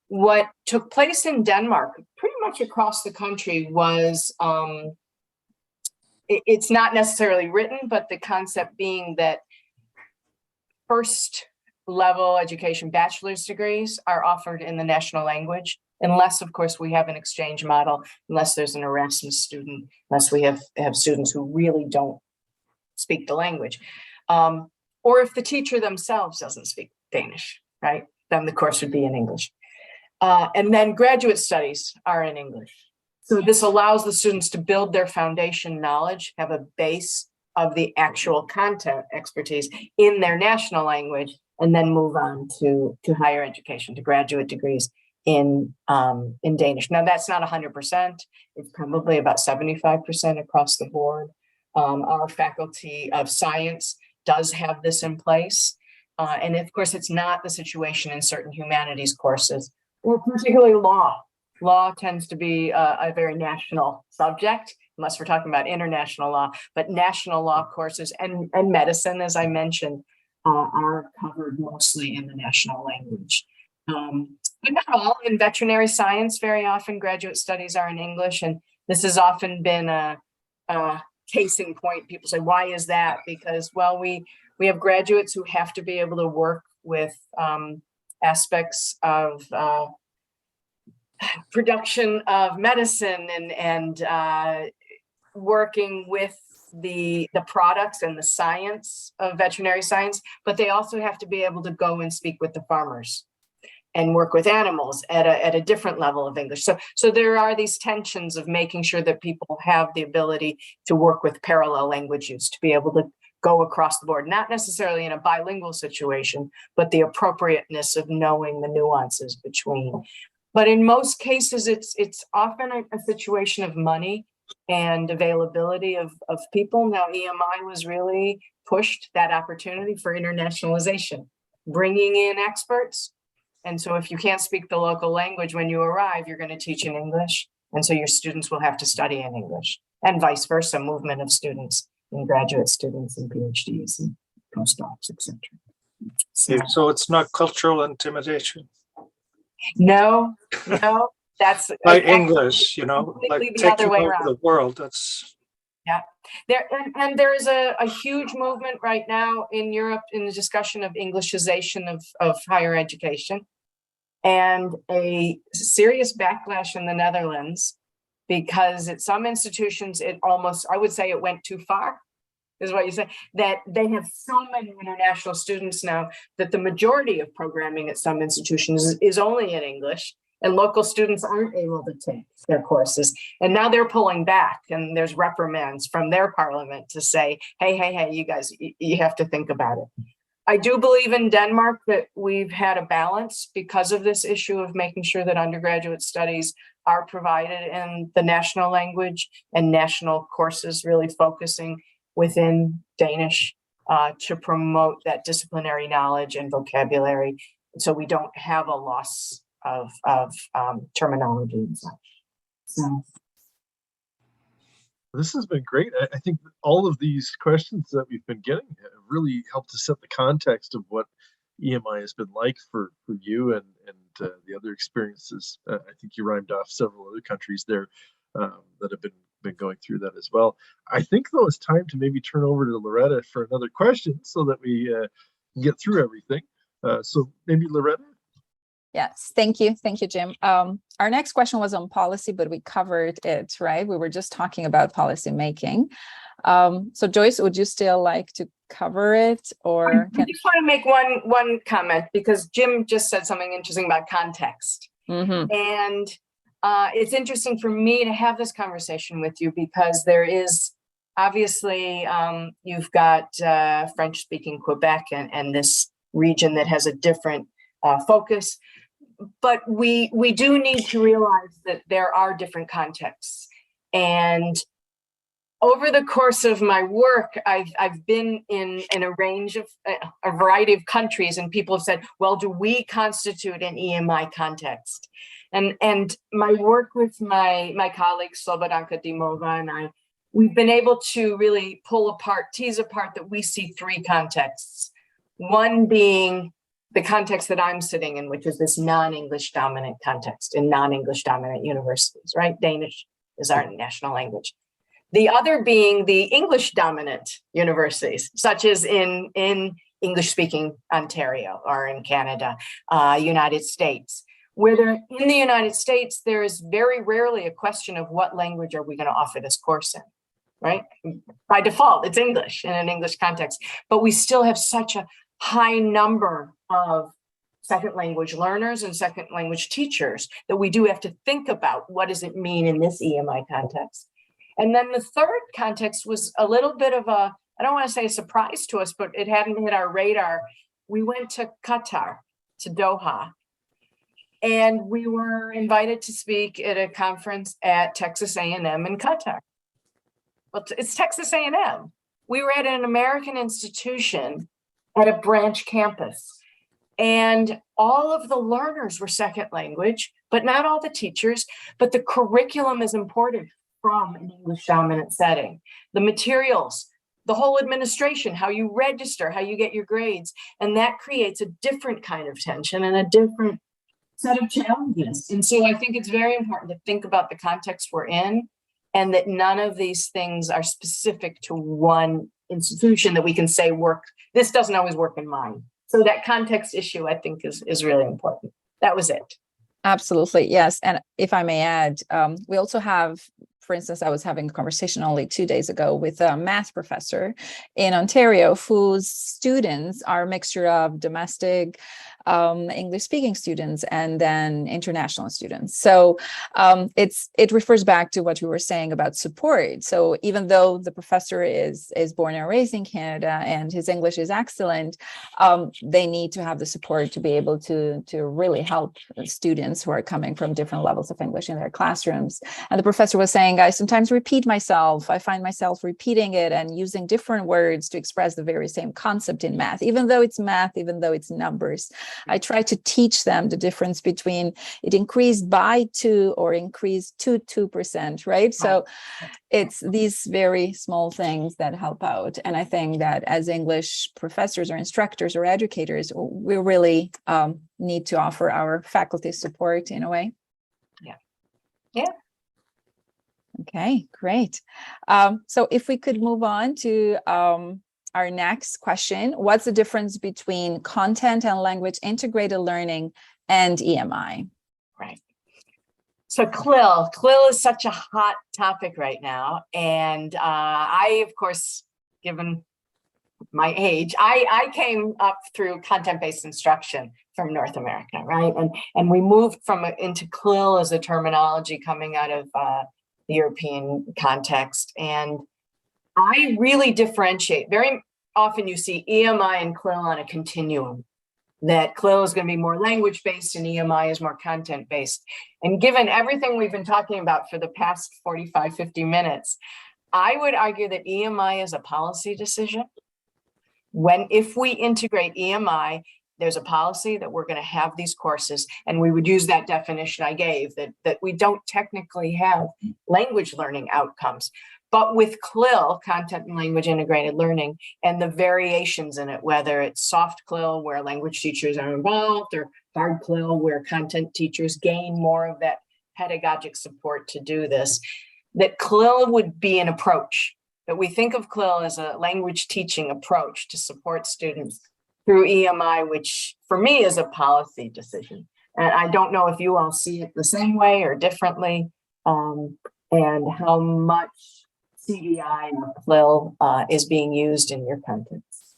what took place in Denmark, pretty much across the country, was, it's not necessarily written, but the concept being that first level education, bachelor's degrees, are offered in the national language, unless, of course, we have an exchange model, unless there's an Erasmus student, unless we have students who really don't speak the language. Or if the teacher themselves doesn't speak Danish, right? Then the course would be in English. And then graduate studies are in English. So this allows the students to build their foundation knowledge, have a base of the actual content expertise in their national language, and then move on to higher education, to graduate degrees in Danish. Now, that's not 100%. It's probably about 75% across the board. Our faculty of science does have this in place. And of course, it's not the situation in certain humanities courses, or particularly law. Law tends to be a very national subject, unless we're talking about international law, but national law courses and medicine, as I mentioned, are covered mostly in the national language. But not all. In veterinary science, very often graduate studies are in English, and this has often been a case in point. People say, why is that? Because, well, we have graduates who have to be able to work with aspects of production of medicine and working with the products and the science of veterinary science, but they also have to be able to go and speak with the farmers and work with animals at a different level of English. So there are these tensions of making sure that people have the ability to work with parallel language use, to be able to go across the board, not necessarily in a bilingual situation, but the appropriateness of knowing the nuances between. But in most cases, it's often a situation of money and availability of people. Now, EMI was really pushed that opportunity for internationalization, bringing in experts. And so if you can't speak the local language when you arrive, you're going to teach in English. And so your students will have to study in English, and vice versa, movement of students and graduate students and PhDs and postdocs, etc. So it's not cultural intimidation. No, that's By English, like completely the taking other way over around. the world. That's There is a huge movement right now in Europe in the discussion of Englishization of higher education, and a serious backlash in the Netherlands, because at some institutions it almost, I would say, it went too far, is what you say, that they have so many international students now that the majority of programming at some institutions is only in English, and local students aren't able to take their courses. And now they're pulling back, and there's reprimands from their parliament to say, hey, you guys, you have to think about it. I do believe in Denmark that we've had a balance because of this issue of making sure that undergraduate studies are provided in the national language, and national courses really focusing within Danish to promote that disciplinary knowledge and vocabulary, so we don't have a loss of terminology and such. So this has been great. I think all of these questions that we've been getting have really helped to set the context of what EMI has been like for you and the other experiences. I think you rhymed off several other countries there that have been going through that as well. I think, though, it's time to maybe turn over to Loretta for another question so that we can get through everything. So maybe Loretta? Yes, thank you, Jim. Our next question was on policy, but we covered it, right? We were just talking about policy making. So Joyce, would you still like to cover it, or? I just want to make one comment, because Jim just said something interesting about context. Mm-hmm. And it's interesting for me to have this conversation with you, because there is obviously, you've got French-speaking Quebec and this region that has a different focus. But we do need to realize that there are different contexts. And over the course of my work, I've been in a range of a variety of countries, and people have said, well, do we constitute an EMI context? And my work with my colleague Slobodanka Dimova and I, we've been able to really tease apart that we see three contexts. One being the context that I'm sitting in, which is this non-English dominant context in non-English dominant universities, right? Danish is our national language. The other being the English dominant universities, such as in English-speaking Ontario or in Canada, United States, where in the United States, there is very rarely a question of what language are we going to offer this course in, right? By default, it's English in an English context, but we still have such a high number of second language learners and second language teachers that we do have to think about what does it mean in this EMI context. And then the third context was a little bit of I don't want to say a surprise to us, but it hadn't hit our radar. We went to Qatar, to Doha, and we were invited to speak at a conference at Texas A&M in Qatar. Well, it's Texas A&M. We were at an American institution at a branch campus. And all of the learners were second language, but not all the teachers. But the curriculum is imported from an English dominant setting. The materials, the whole administration, how you register, how you get your grades. And that creates a different kind of tension and a different set of challenges. And so I think it's very important to think about the context we're in, and that none of these things are specific to one institution that we can say this doesn't always work in mine. So that context issue, I think, is really important. That was it. Absolutely, yes. And if I may add, we also have, for instance, I was having a conversation only 2 days ago with a math professor in Ontario whose students are a mixture of domestic English-speaking students and then international students. So it refers back to what we were saying about support. So even though the professor is born and raised in Canada and his English is excellent, they need to have the support to be able to really help students who are coming from different levels of English in their classrooms. And the professor was saying, I sometimes repeat myself. I find myself repeating it and using different words to express the very same concept in math, even though it's math, even though it's numbers. I try to teach them the difference between it increased by 2 or increased to 2%, right? So it's these very small things that help out. And I think that as English professors or instructors or educators, we really need to offer our faculty support in a way. Yeah. Okay, great. So if we could move on to our next question, what's the difference between content and language integrated learning and EMI? Right. So Clil is such a hot topic right now. And I, of course, given my age, I came up through content-based instruction from North America, right? And we moved into Clil as a terminology coming out of the European context. And I really differentiate. Very often you see EMI and Clil on a continuum, that Clil is going to be more language-based and EMI is more content-based. And given everything we've been talking about for the past 45, 50 minutes, I would argue that EMI is a policy decision. If we integrate EMI, there's a policy that we're going to have these courses, and we would use that definition I gave, that we don't technically have language learning outcomes. But with Clil, content and language integrated learning, and the variations in it, whether it's soft Clil where language teachers are involved, or hard Clil where content teachers gain more of that pedagogic support to do this, that Clil would be an approach. That we think of Clil as a language teaching approach to support students through EMI, which for me is a policy decision. And I don't know if you all see it the same way or differently, and how much CEI or Clil is being used in your contents.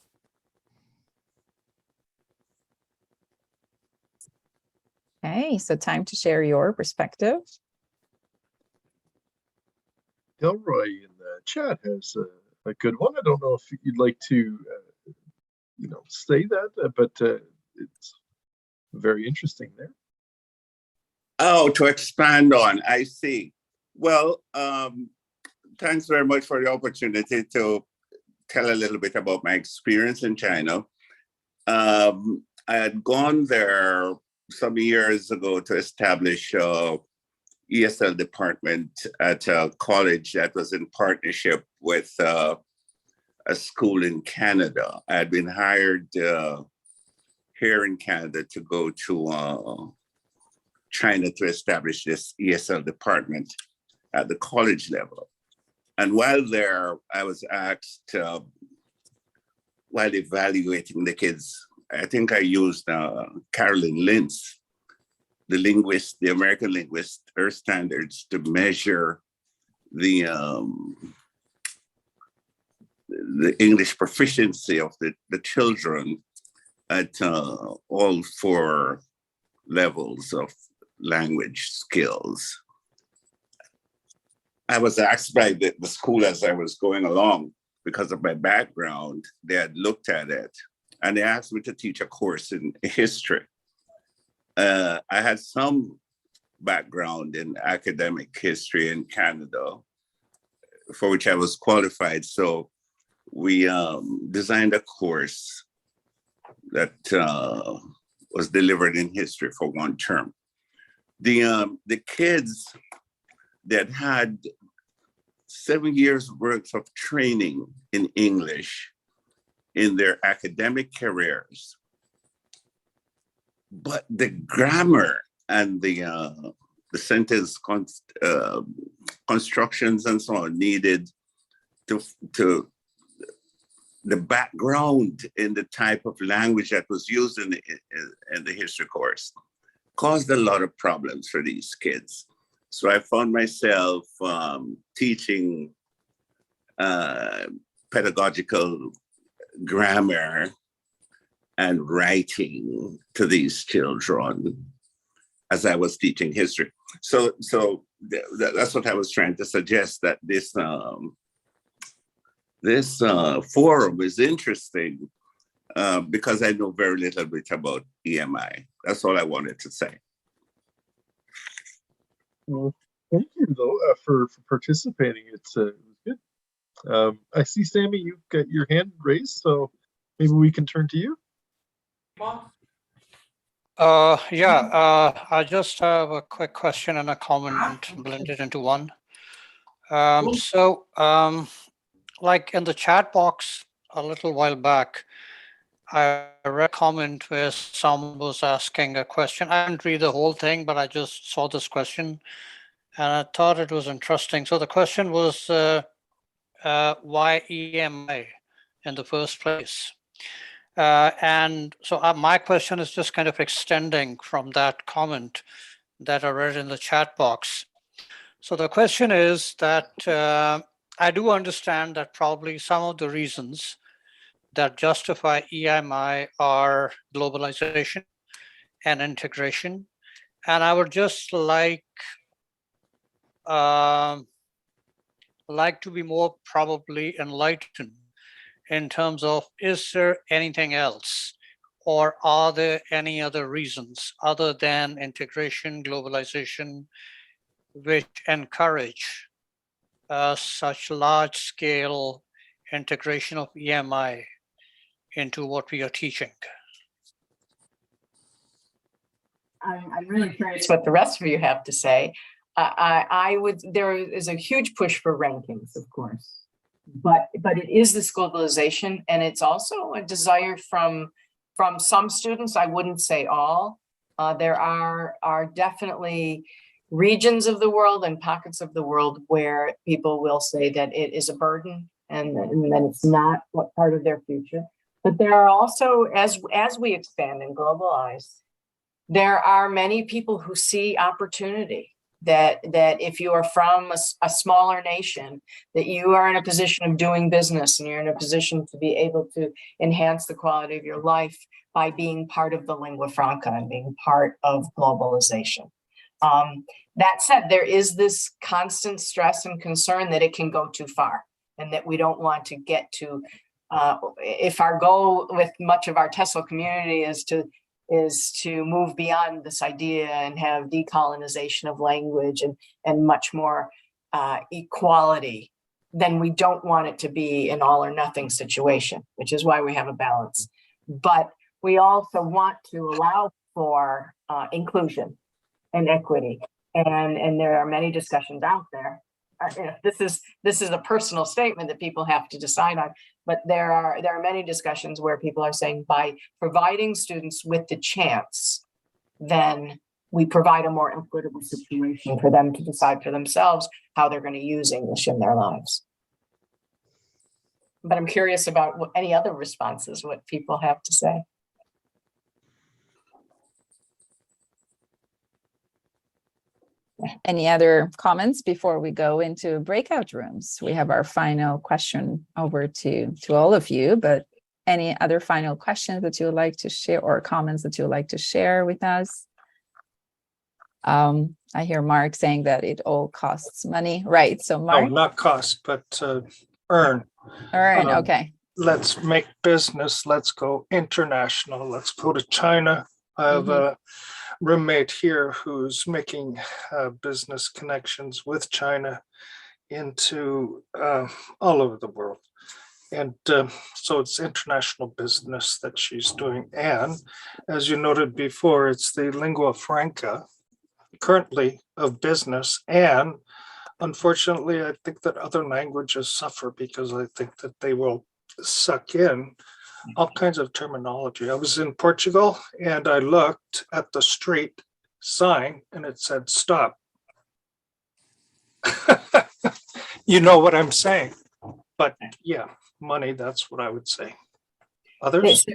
Okay, so time to share your perspective. Delroy in the chat has a good one. I don't know if you'd like to, say that, but it's very interesting there. Oh, to expand on, I see. Well, thanks very much for the opportunity to tell a little bit about my experience in China. I had gone there some years ago to establish a ESL department at a college that was in partnership with a school in Canada. I had been hired here in Canada to go to China to establish this ESL department at the college level. And while there, I was asked, while evaluating the kids, I think I used Carolyn Lintz, the American linguist, her standards to measure the English proficiency of the children at all 4 levels of language skills. I was asked by the school as I was going along, because of my background, they had looked at it and they asked me to teach a course in history. I had some background in academic history in Canada, for which I was qualified. So we designed a course that was delivered in history for one term. The kids that had 7 years worth of training in English in their academic careers, but the grammar and the sentence constructions and so on needed to the background in the type of language that was used in the history course caused a lot of problems for these kids. So I found myself teaching pedagogical grammar and writing to these children as I was teaching history. So that's what I was trying to suggest, that this forum is interesting because I know very little bit about EMI. That's all I wanted to say. Well, thank you though for participating. It was good. I see, Sammy, you've got your hand raised, so maybe we can turn to you. I just have a quick question and a comment blended into one. Like in the chat box a little while back, I read a comment where someone was asking a question. I didn't read the whole thing, but I just saw this question and I thought it was interesting. So the question was, why EMI in the first place? And so my question is just kind of extending from that comment that I read in the chat box. So the question is that I do understand that probably some of the reasons that justify EMI are globalization and integration. And I would just like to be more probably enlightened in terms of, is there anything else, or are there any other reasons other than integration, globalization, which encourage such large-scale integration of EMI into what we are teaching? I'm really curious what the rest of you have to say. There is a huge push for rankings, of course, but it is this globalization, and it's also a desire from some students. I wouldn't say all. There are definitely regions of the world and pockets of the world where people will say that it is a burden and that it's not what part of their future. But there are also, as we expand and globalize, there are many people who see opportunity, that if you are from a smaller nation, that you are in a position of doing business and you're in a position to be able to enhance the quality of your life by being part of the lingua franca and being part of globalization. That said, there is this constant stress and concern that it can go too far, and that we don't want to get to, if our goal with much of our TESL community is to move beyond this idea and have decolonization of language and much more equality, then we don't want it to be an all or nothing situation, which is why we have a balance. But we also want to allow for inclusion and equity. And there are many discussions out there. This is a personal statement that people have to decide on, but there are many discussions where people are saying, by providing students with the chance, then we provide a more equitable situation for them to decide for themselves how they're going to use English in their lives. But I'm curious about any other responses, what people have to say. Any other comments before we go into breakout rooms? We have our final question over to all of you, but any other final questions that you would like to share, or comments that you would like to share with us? I hear Mark saying that it all costs money, right? So Mark, No, not cost, but earn. Okay. Let's make business. Let's go international. Let's go to China. I have a roommate here who's making business connections with China into all over the world. And so it's international business that she's doing. And as you noted before, it's the lingua franca currently of business. And unfortunately, I think that other languages suffer because I think that they will suck in all kinds of terminology. I was in Portugal and I looked at the street sign and it said stop. You know what I'm saying? But yeah, money, that's what I would say. Others?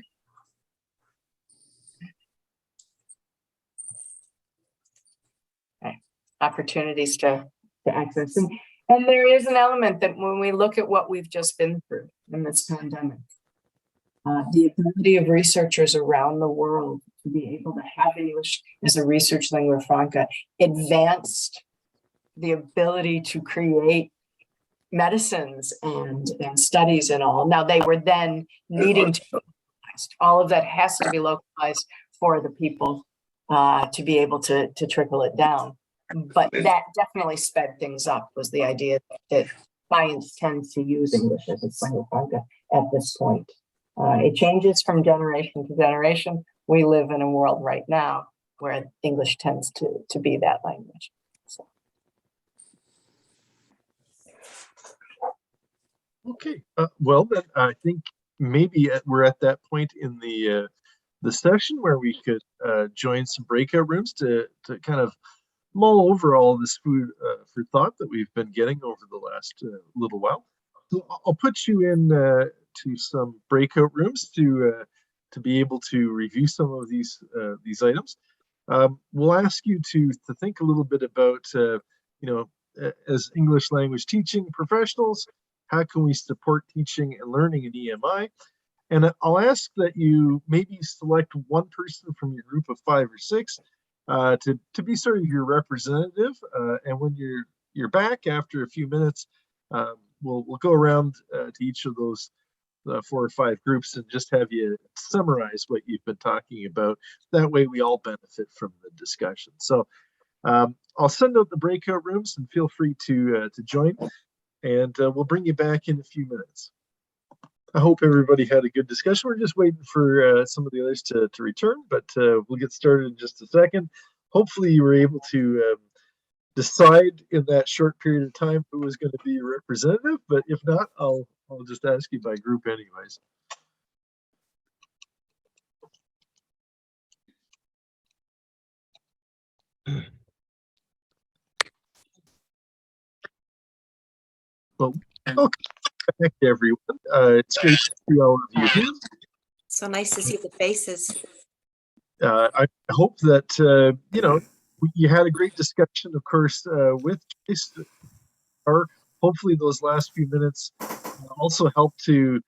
Opportunities to access. And there is an element that when we look at what we've just been through in this pandemic, the ability of researchers around the world to be able to have English as a research lingua franca advanced the ability to create medicines and studies and all. Now they were then needing to be localized. All of that has to be localized for the people to be able to trickle it down. But that definitely sped things up, was the idea that science tends to use English as its lingua franca at this point. It changes from generation to generation. We live in a world right now where English tends to be that language. So. Okay, well then I think maybe we're at that point in the session where we could join some breakout rooms to kind of mull over all this food for thought that we've been getting over the last little while. So I'll put you in to some breakout rooms to be able to review some of these items. We'll ask you to think a little bit about as English language teaching professionals, how can we support teaching and learning in EMI? And I'll ask that you maybe select one person from your group of 5 or 6 to be sort of your representative. And when you're back after a few minutes, we'll go around to each of those 4 or 5 groups and just have you summarize what you've been talking about. That way we all benefit from the discussion. So I'll send out the breakout rooms and feel free to join, and we'll bring you back in a few minutes. I hope everybody had a good discussion. We're just waiting for some of the others to return, but we'll get started in just a second. Hopefully you were able to decide in that short period of time who was going to be your representative, but if not, I'll just ask you by group anyways. Well, okay. Thank you, everyone. It's great to see all of you here. So nice to see the faces. I hope that you had a great discussion, of course, with Joyce. Or hopefully those last few minutes also help to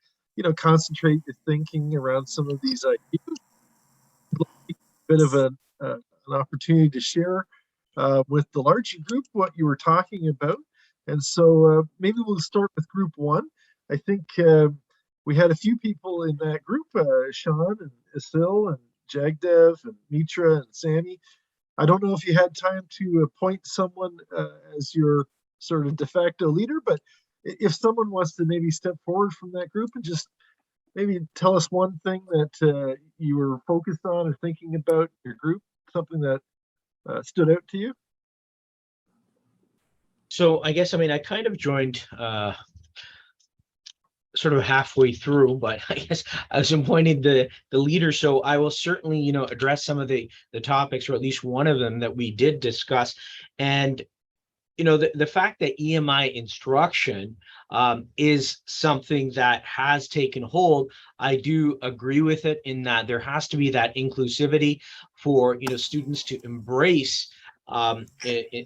concentrate your thinking around some of these ideas. A bit of an opportunity to share with the larger group what you were talking about. And so maybe we'll start with group 1. I think we had a few people in that group, Sean and Isil and Jagdev and Mitra and Sammy. I don't know if you had time to appoint someone as your sort of de facto leader, but if someone wants to maybe step forward from that group and just maybe tell us one thing that you were focused on or thinking about your group, something that stood out to you. So I guess, I kind of joined sort of halfway through, but I guess I was appointed the leader. So I will certainly, address some of the topics, or at least one of them that we did discuss. And, the fact that EMI instruction is something that has taken hold, I do agree with it in that there has to be that inclusivity for, students to embrace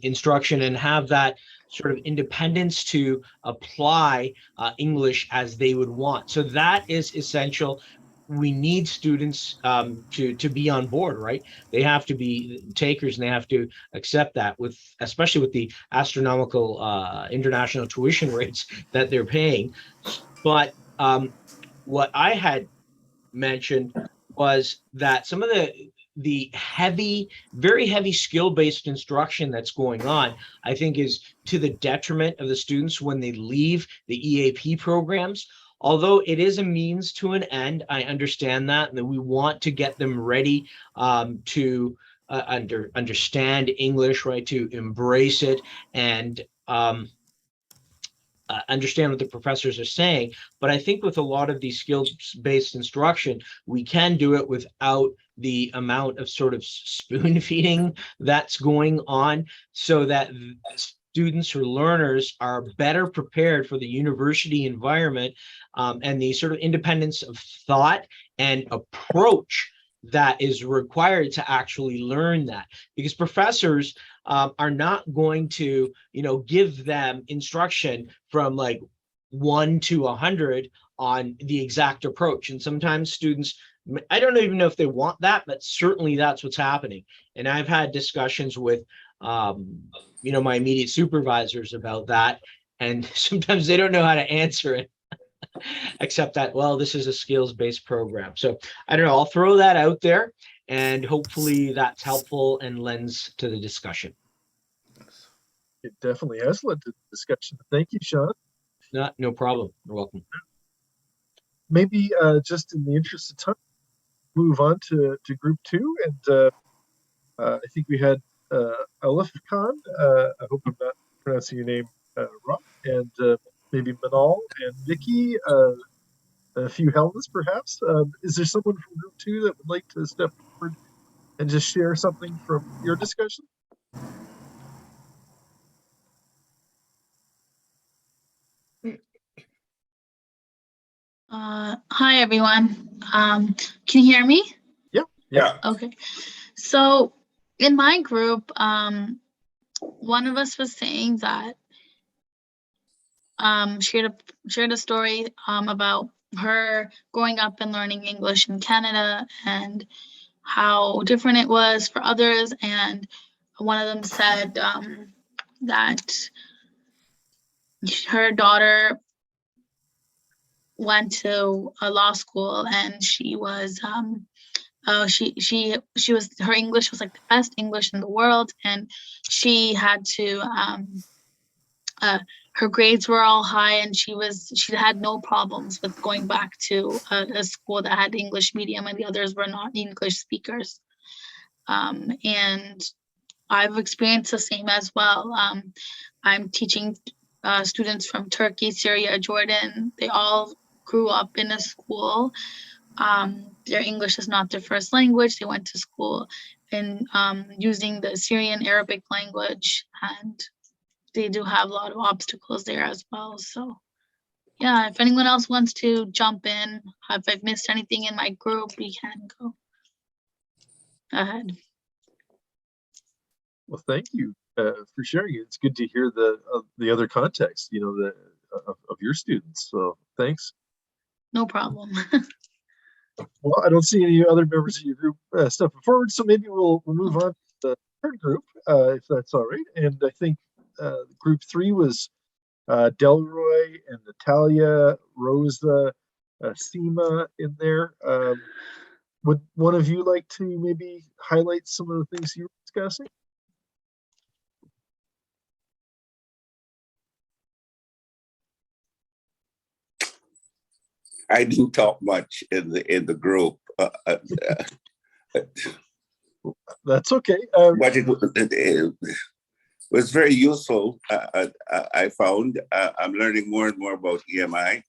instruction and have that sort of independence to apply English as they would want. So that is essential. We need students to be on board, right? They have to be takers and they have to accept that, especially with the astronomical international tuition rates that they're paying. But what I had mentioned was that some of the very heavy skill-based instruction that's going on, I think is to the detriment of the students when they leave the EAP programs. although it is a means to an end, I understand that, and that we want to get them ready to understand English, right? To embrace it and understand what the professors are saying. But I think with a lot of these skills-based instruction, we can do it without the amount of sort of spoon feeding that's going on, so that students or learners are better prepared for the university environment and the sort of independence of thought and approach that is required to actually learn that, because professors are not going to, give them instruction from like 1 to 100 on the exact approach. And sometimes students, I don't even know if they want that, but certainly that's what's happening. And I've had discussions with, my immediate supervisors about that, and sometimes they don't know how to answer it. Except that, well, this is a skills-based program. So I don't know, I'll throw that out there, and hopefully that's helpful and lends to the discussion. It definitely has led to the discussion. Thank you, Sean. No problem. You're welcome. Maybe just in the interest of time, move on to group 2. And I think we had Alif Khan. I hope I'm not pronouncing your name wrong. And maybe Manal and Vicky, a few Helmas perhaps. Is there someone from group 2 that would like to step forward and just share something from your discussion? Hi everyone. Can you hear me? Yeah. Okay. So in my group, one of us was saying that shared a story about her growing up and learning English in Canada and how different it was for others. And one of them said that her daughter went to a law school and she was she was, her English was like the best English in the world, and she had to her grades were all high, and she had no problems with going back to a school that had English medium and the others were not English speakers. And I've experienced the same as well. I'm teaching students from Turkey, Syria, Jordan. They all grew up in a school. Their English is not their first language. They went to school in using the Syrian Arabic language, and they do have a lot of obstacles there as well. So yeah, if anyone else wants to jump in, if I've missed anything in my group, we can go ahead. Well, thank you for sharing it. It's good to hear the other context, of your students. So thanks. No problem. Well, I don't see any other members of your group stepping forward, so maybe we'll move on to the third group, if that's all right. And I think group 3 was Delroy and Natalia, Rosa, Seema in there. Would one of you like to maybe highlight some of the things you were discussing? I didn't talk much in the group. That's okay. But it was very useful. I found I'm learning more and more about EMI.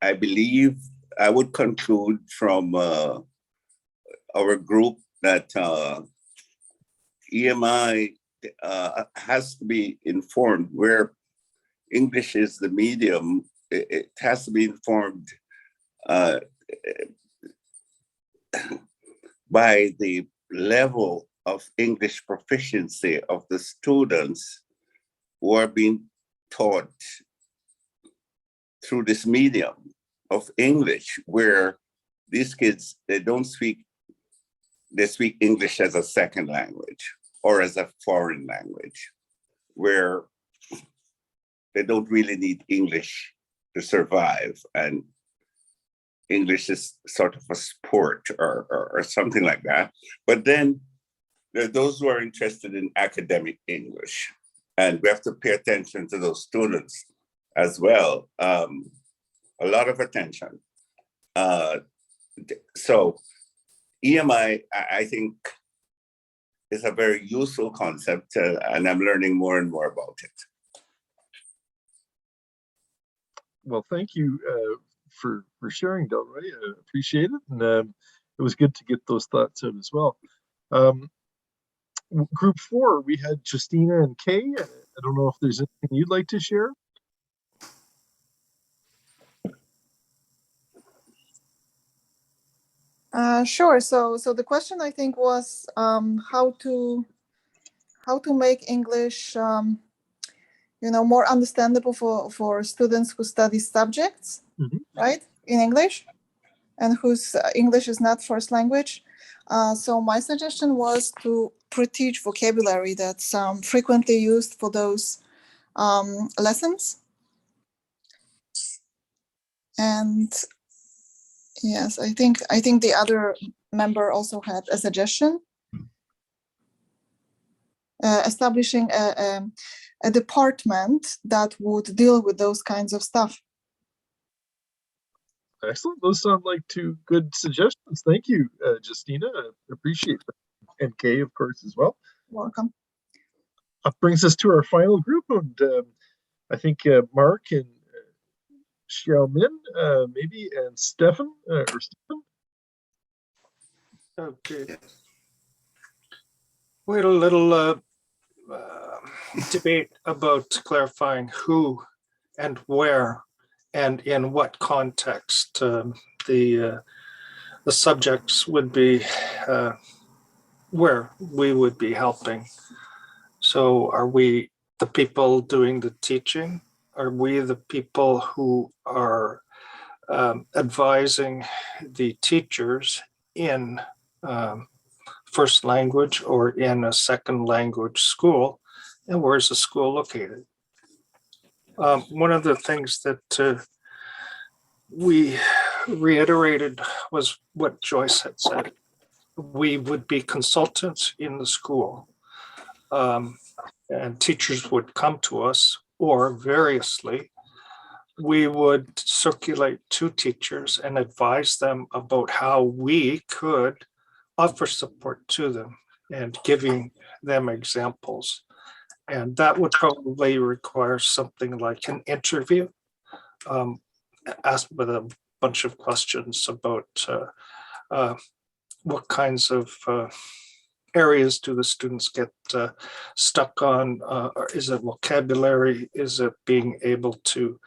I believe I would conclude from our group that EMI has to be informed where English is the medium. It has to be informed by the level of English proficiency of the students who are being taught through this medium of English, where these kids, they speak English as a second language or as a foreign language, where they don't really need English to survive, and English is sort of a sport or something like that. But then there are those who are interested in academic English, and we have to pay attention to those students as well. A lot of attention. So EMI, I think, is a very useful concept, and I'm learning more and more about it. Well, thank you for sharing, Delroy. I appreciate it, and it was good to get those thoughts out as well. Group 4, we had Justina and Kay. I don't know if there's anything you'd like to share. Sure. So the question, I think, was how to make English more understandable for students who study subjects, right, in English, and whose English is not first language. So my suggestion was to pre-teach vocabulary that's frequently used for those lessons. And yes, I think the other member also had a suggestion, establishing a department that would deal with those kinds of stuff. Excellent. Those sound like 2 good suggestions. Thank you, Justina. I appreciate that. And Kay, of course, as well. Welcome. That brings us to our final group, and I think Mark and Xiaomin, maybe, and Stefan, or Stefan. Okay. We had a little debate about clarifying who and where and in what context the subjects would be where we would be helping. So are we the people doing the teaching? Are we the people who are advising the teachers in first language or in a second language school? And where's the school located? One of the things that we reiterated was what Joyce had said. We would be consultants in the school, and teachers would come to us, or variously, we would circulate to teachers and advise them about how we could offer support to them and giving them examples. And that would probably require something like an interview, asked with a bunch of questions about what kinds of areas do the students get stuck on? Is it vocabulary? Is it being able to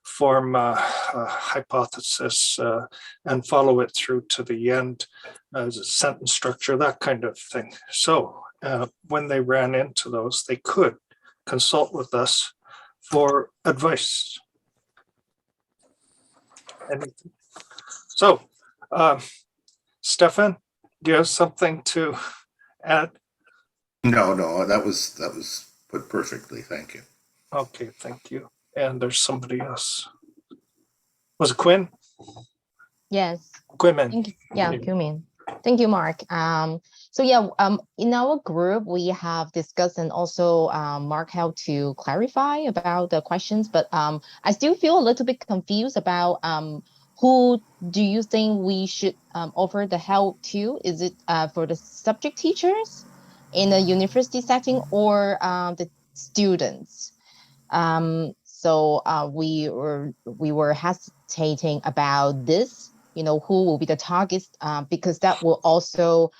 form a hypothesis and follow it through to the end? Is it sentence structure, that kind of thing? So when they ran into those, they could consult with us for advice. Anything. So, Stefan, do you have something to add? No, that was put perfectly. Thank you. Okay, thank you. And there's somebody else. Was it Quinn? Yes. Quimmin. Yeah, Quimmin. Thank you, Mark. So yeah, in our group, we have discussed and also Mark helped to clarify about the questions, but I still feel a little bit confused about who do you think we should offer the help to? Is it for the subject teachers in a university setting or the students? So we were hesitating about this, who will be the targets, because that will also,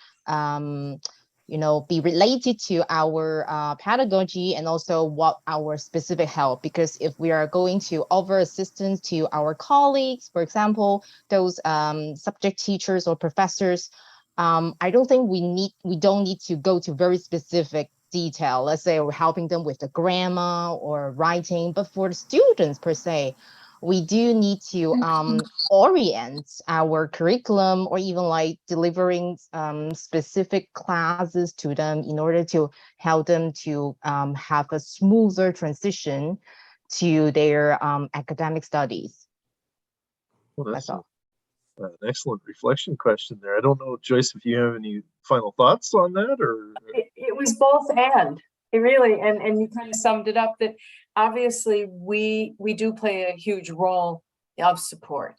be related to our pedagogy and also what our specific help. Because if we are going to offer assistance to our colleagues, for example, those subject teachers or professors, I don't think we don't need to go to very specific detail. Let's say we're helping them with the grammar or writing, but for the students per se, we do need to orient our curriculum or even like delivering specific classes to them in order to help them to have a smoother transition to their academic studies. Well, that's all. An excellent reflection question there. I don't know, Joyce, if you have any final thoughts on that, or it was both and. It really, and you kind of summed it up, that obviously we do play a huge role of support,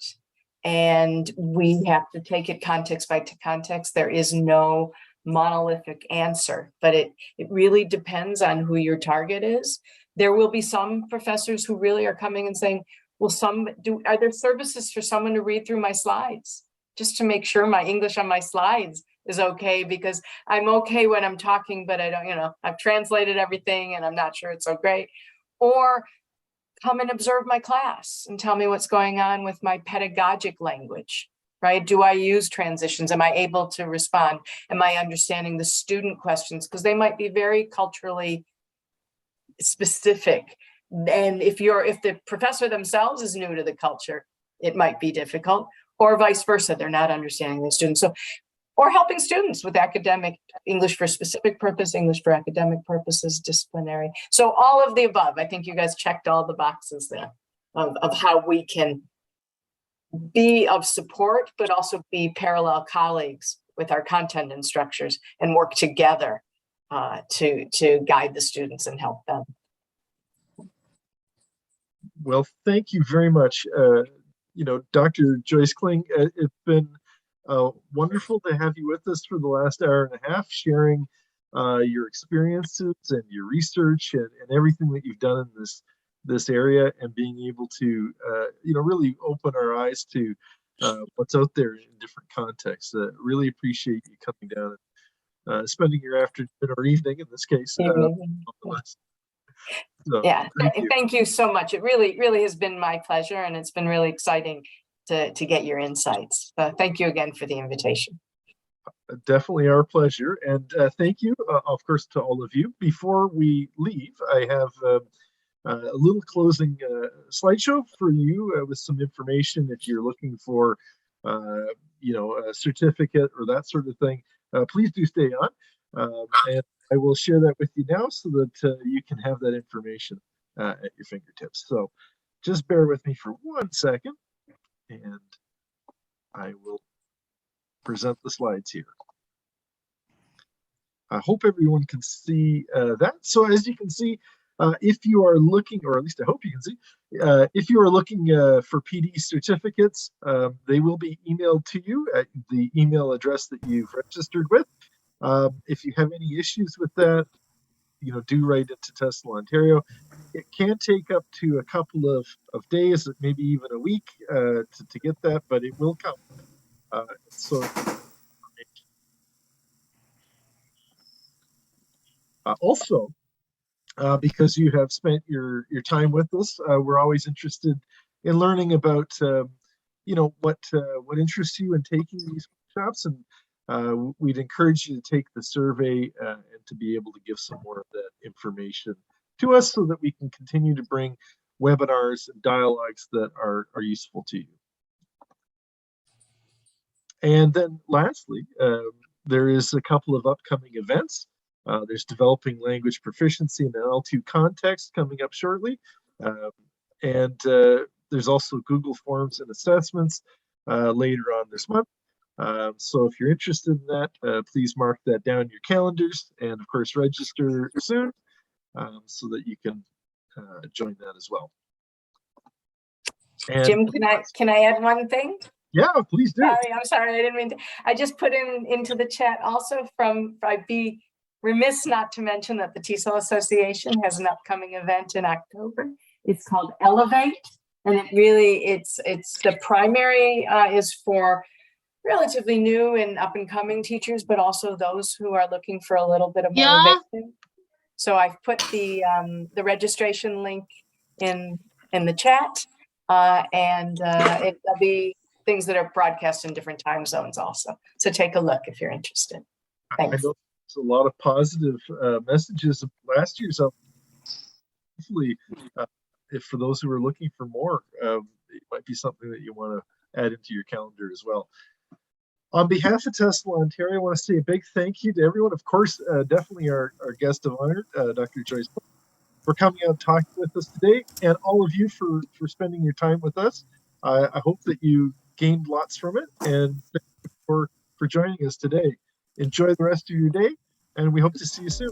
and we have to take it context by context. There is no monolithic answer, but it really depends on who your target is. There will be some professors who really are coming and saying, well, are there services for someone to read through my slides just to make sure my English on my slides is okay, because I'm okay when I'm talking, but I don't, I've translated everything and I'm not sure it's so great. Or come and observe my class and tell me what's going on with my pedagogic language, right? Do I use transitions? Am I able to respond? Am I understanding the student questions? Because they might be very culturally specific. And if the professor themselves is new to the culture, it might be difficult, or vice versa. They're not understanding the students. So, or helping students with academic English for specific purpose, English for academic purposes, disciplinary. So all of the above. I think you guys checked all the boxes there of how we can be of support, but also be parallel colleagues with our content instructors and work together to guide the students and help them. Well, thank you very much. Dr. Joyce Kling, it's been wonderful to have you with us for the last hour and a half, sharing your experiences and your research and everything that you've done in this area, and being able to really open our eyes to what's out there in different contexts. Really appreciate you coming down and spending your afternoon or evening, in this case. So, yeah, thank you so much. It really has been my pleasure, and it's been really exciting to get your insights. Thank you again for the invitation. Definitely our pleasure. And thank you, of course, to all of you. Before we leave, I have a little closing slideshow for you with some information if you're looking for, a certificate or that sort of thing. Please do stay on. And I will share that with you now so that you can have that information at your fingertips. So just bear with me for 1 second, and I will present the slides here. I hope everyone can see that. So as you can see, if you are looking, or at least I hope you can see, if you are looking for PD certificates, they will be emailed to you at the email address that you've registered with. If you have any issues with that, do write into TESL Ontario. It can take up to a couple of days, maybe even a week to get that, but it will come. Also, because you have spent your time with us, we're always interested in learning about what interests you in taking these workshops, and we'd encourage you to take the survey and to be able to give some more of that information to us so that we can continue to bring webinars and dialogues that are useful to you. And then lastly, there is a couple of upcoming events. There's Developing Language Proficiency in an L2 Context coming up shortly. And there's also Google Forms and Assessments later on this month. So if you're interested in that, please mark that down in your calendars, and of course register soon so that you can join that as well. And Jim, can I add one thing? Yeah, please do. I'm sorry, I didn't mean to. I just put into the chat also I'd be remiss not to mention that the TESL Association has an upcoming event in October. It's called Elevate, and it's the primary is for relatively new and up and coming teachers, but also those who are looking for a little bit of motivation. So I've put the registration link in the chat, and it'll be things that are broadcast in different time zones also. So take a look if you're interested. Thanks. I know there's a lot of positive messages of last year's. Hopefully, if for those who are looking for more, it might be something that you want to add into your calendar as well. On behalf of TESL Ontario, I want to say a big thank you to everyone. Of course, definitely our guest of honor, Dr. Joyce, for coming out and talking with us today, and all of you for spending your time with us. I hope that you gained lots from it, and thank you for joining us today. Enjoy the rest of your day, and we hope to see you soon.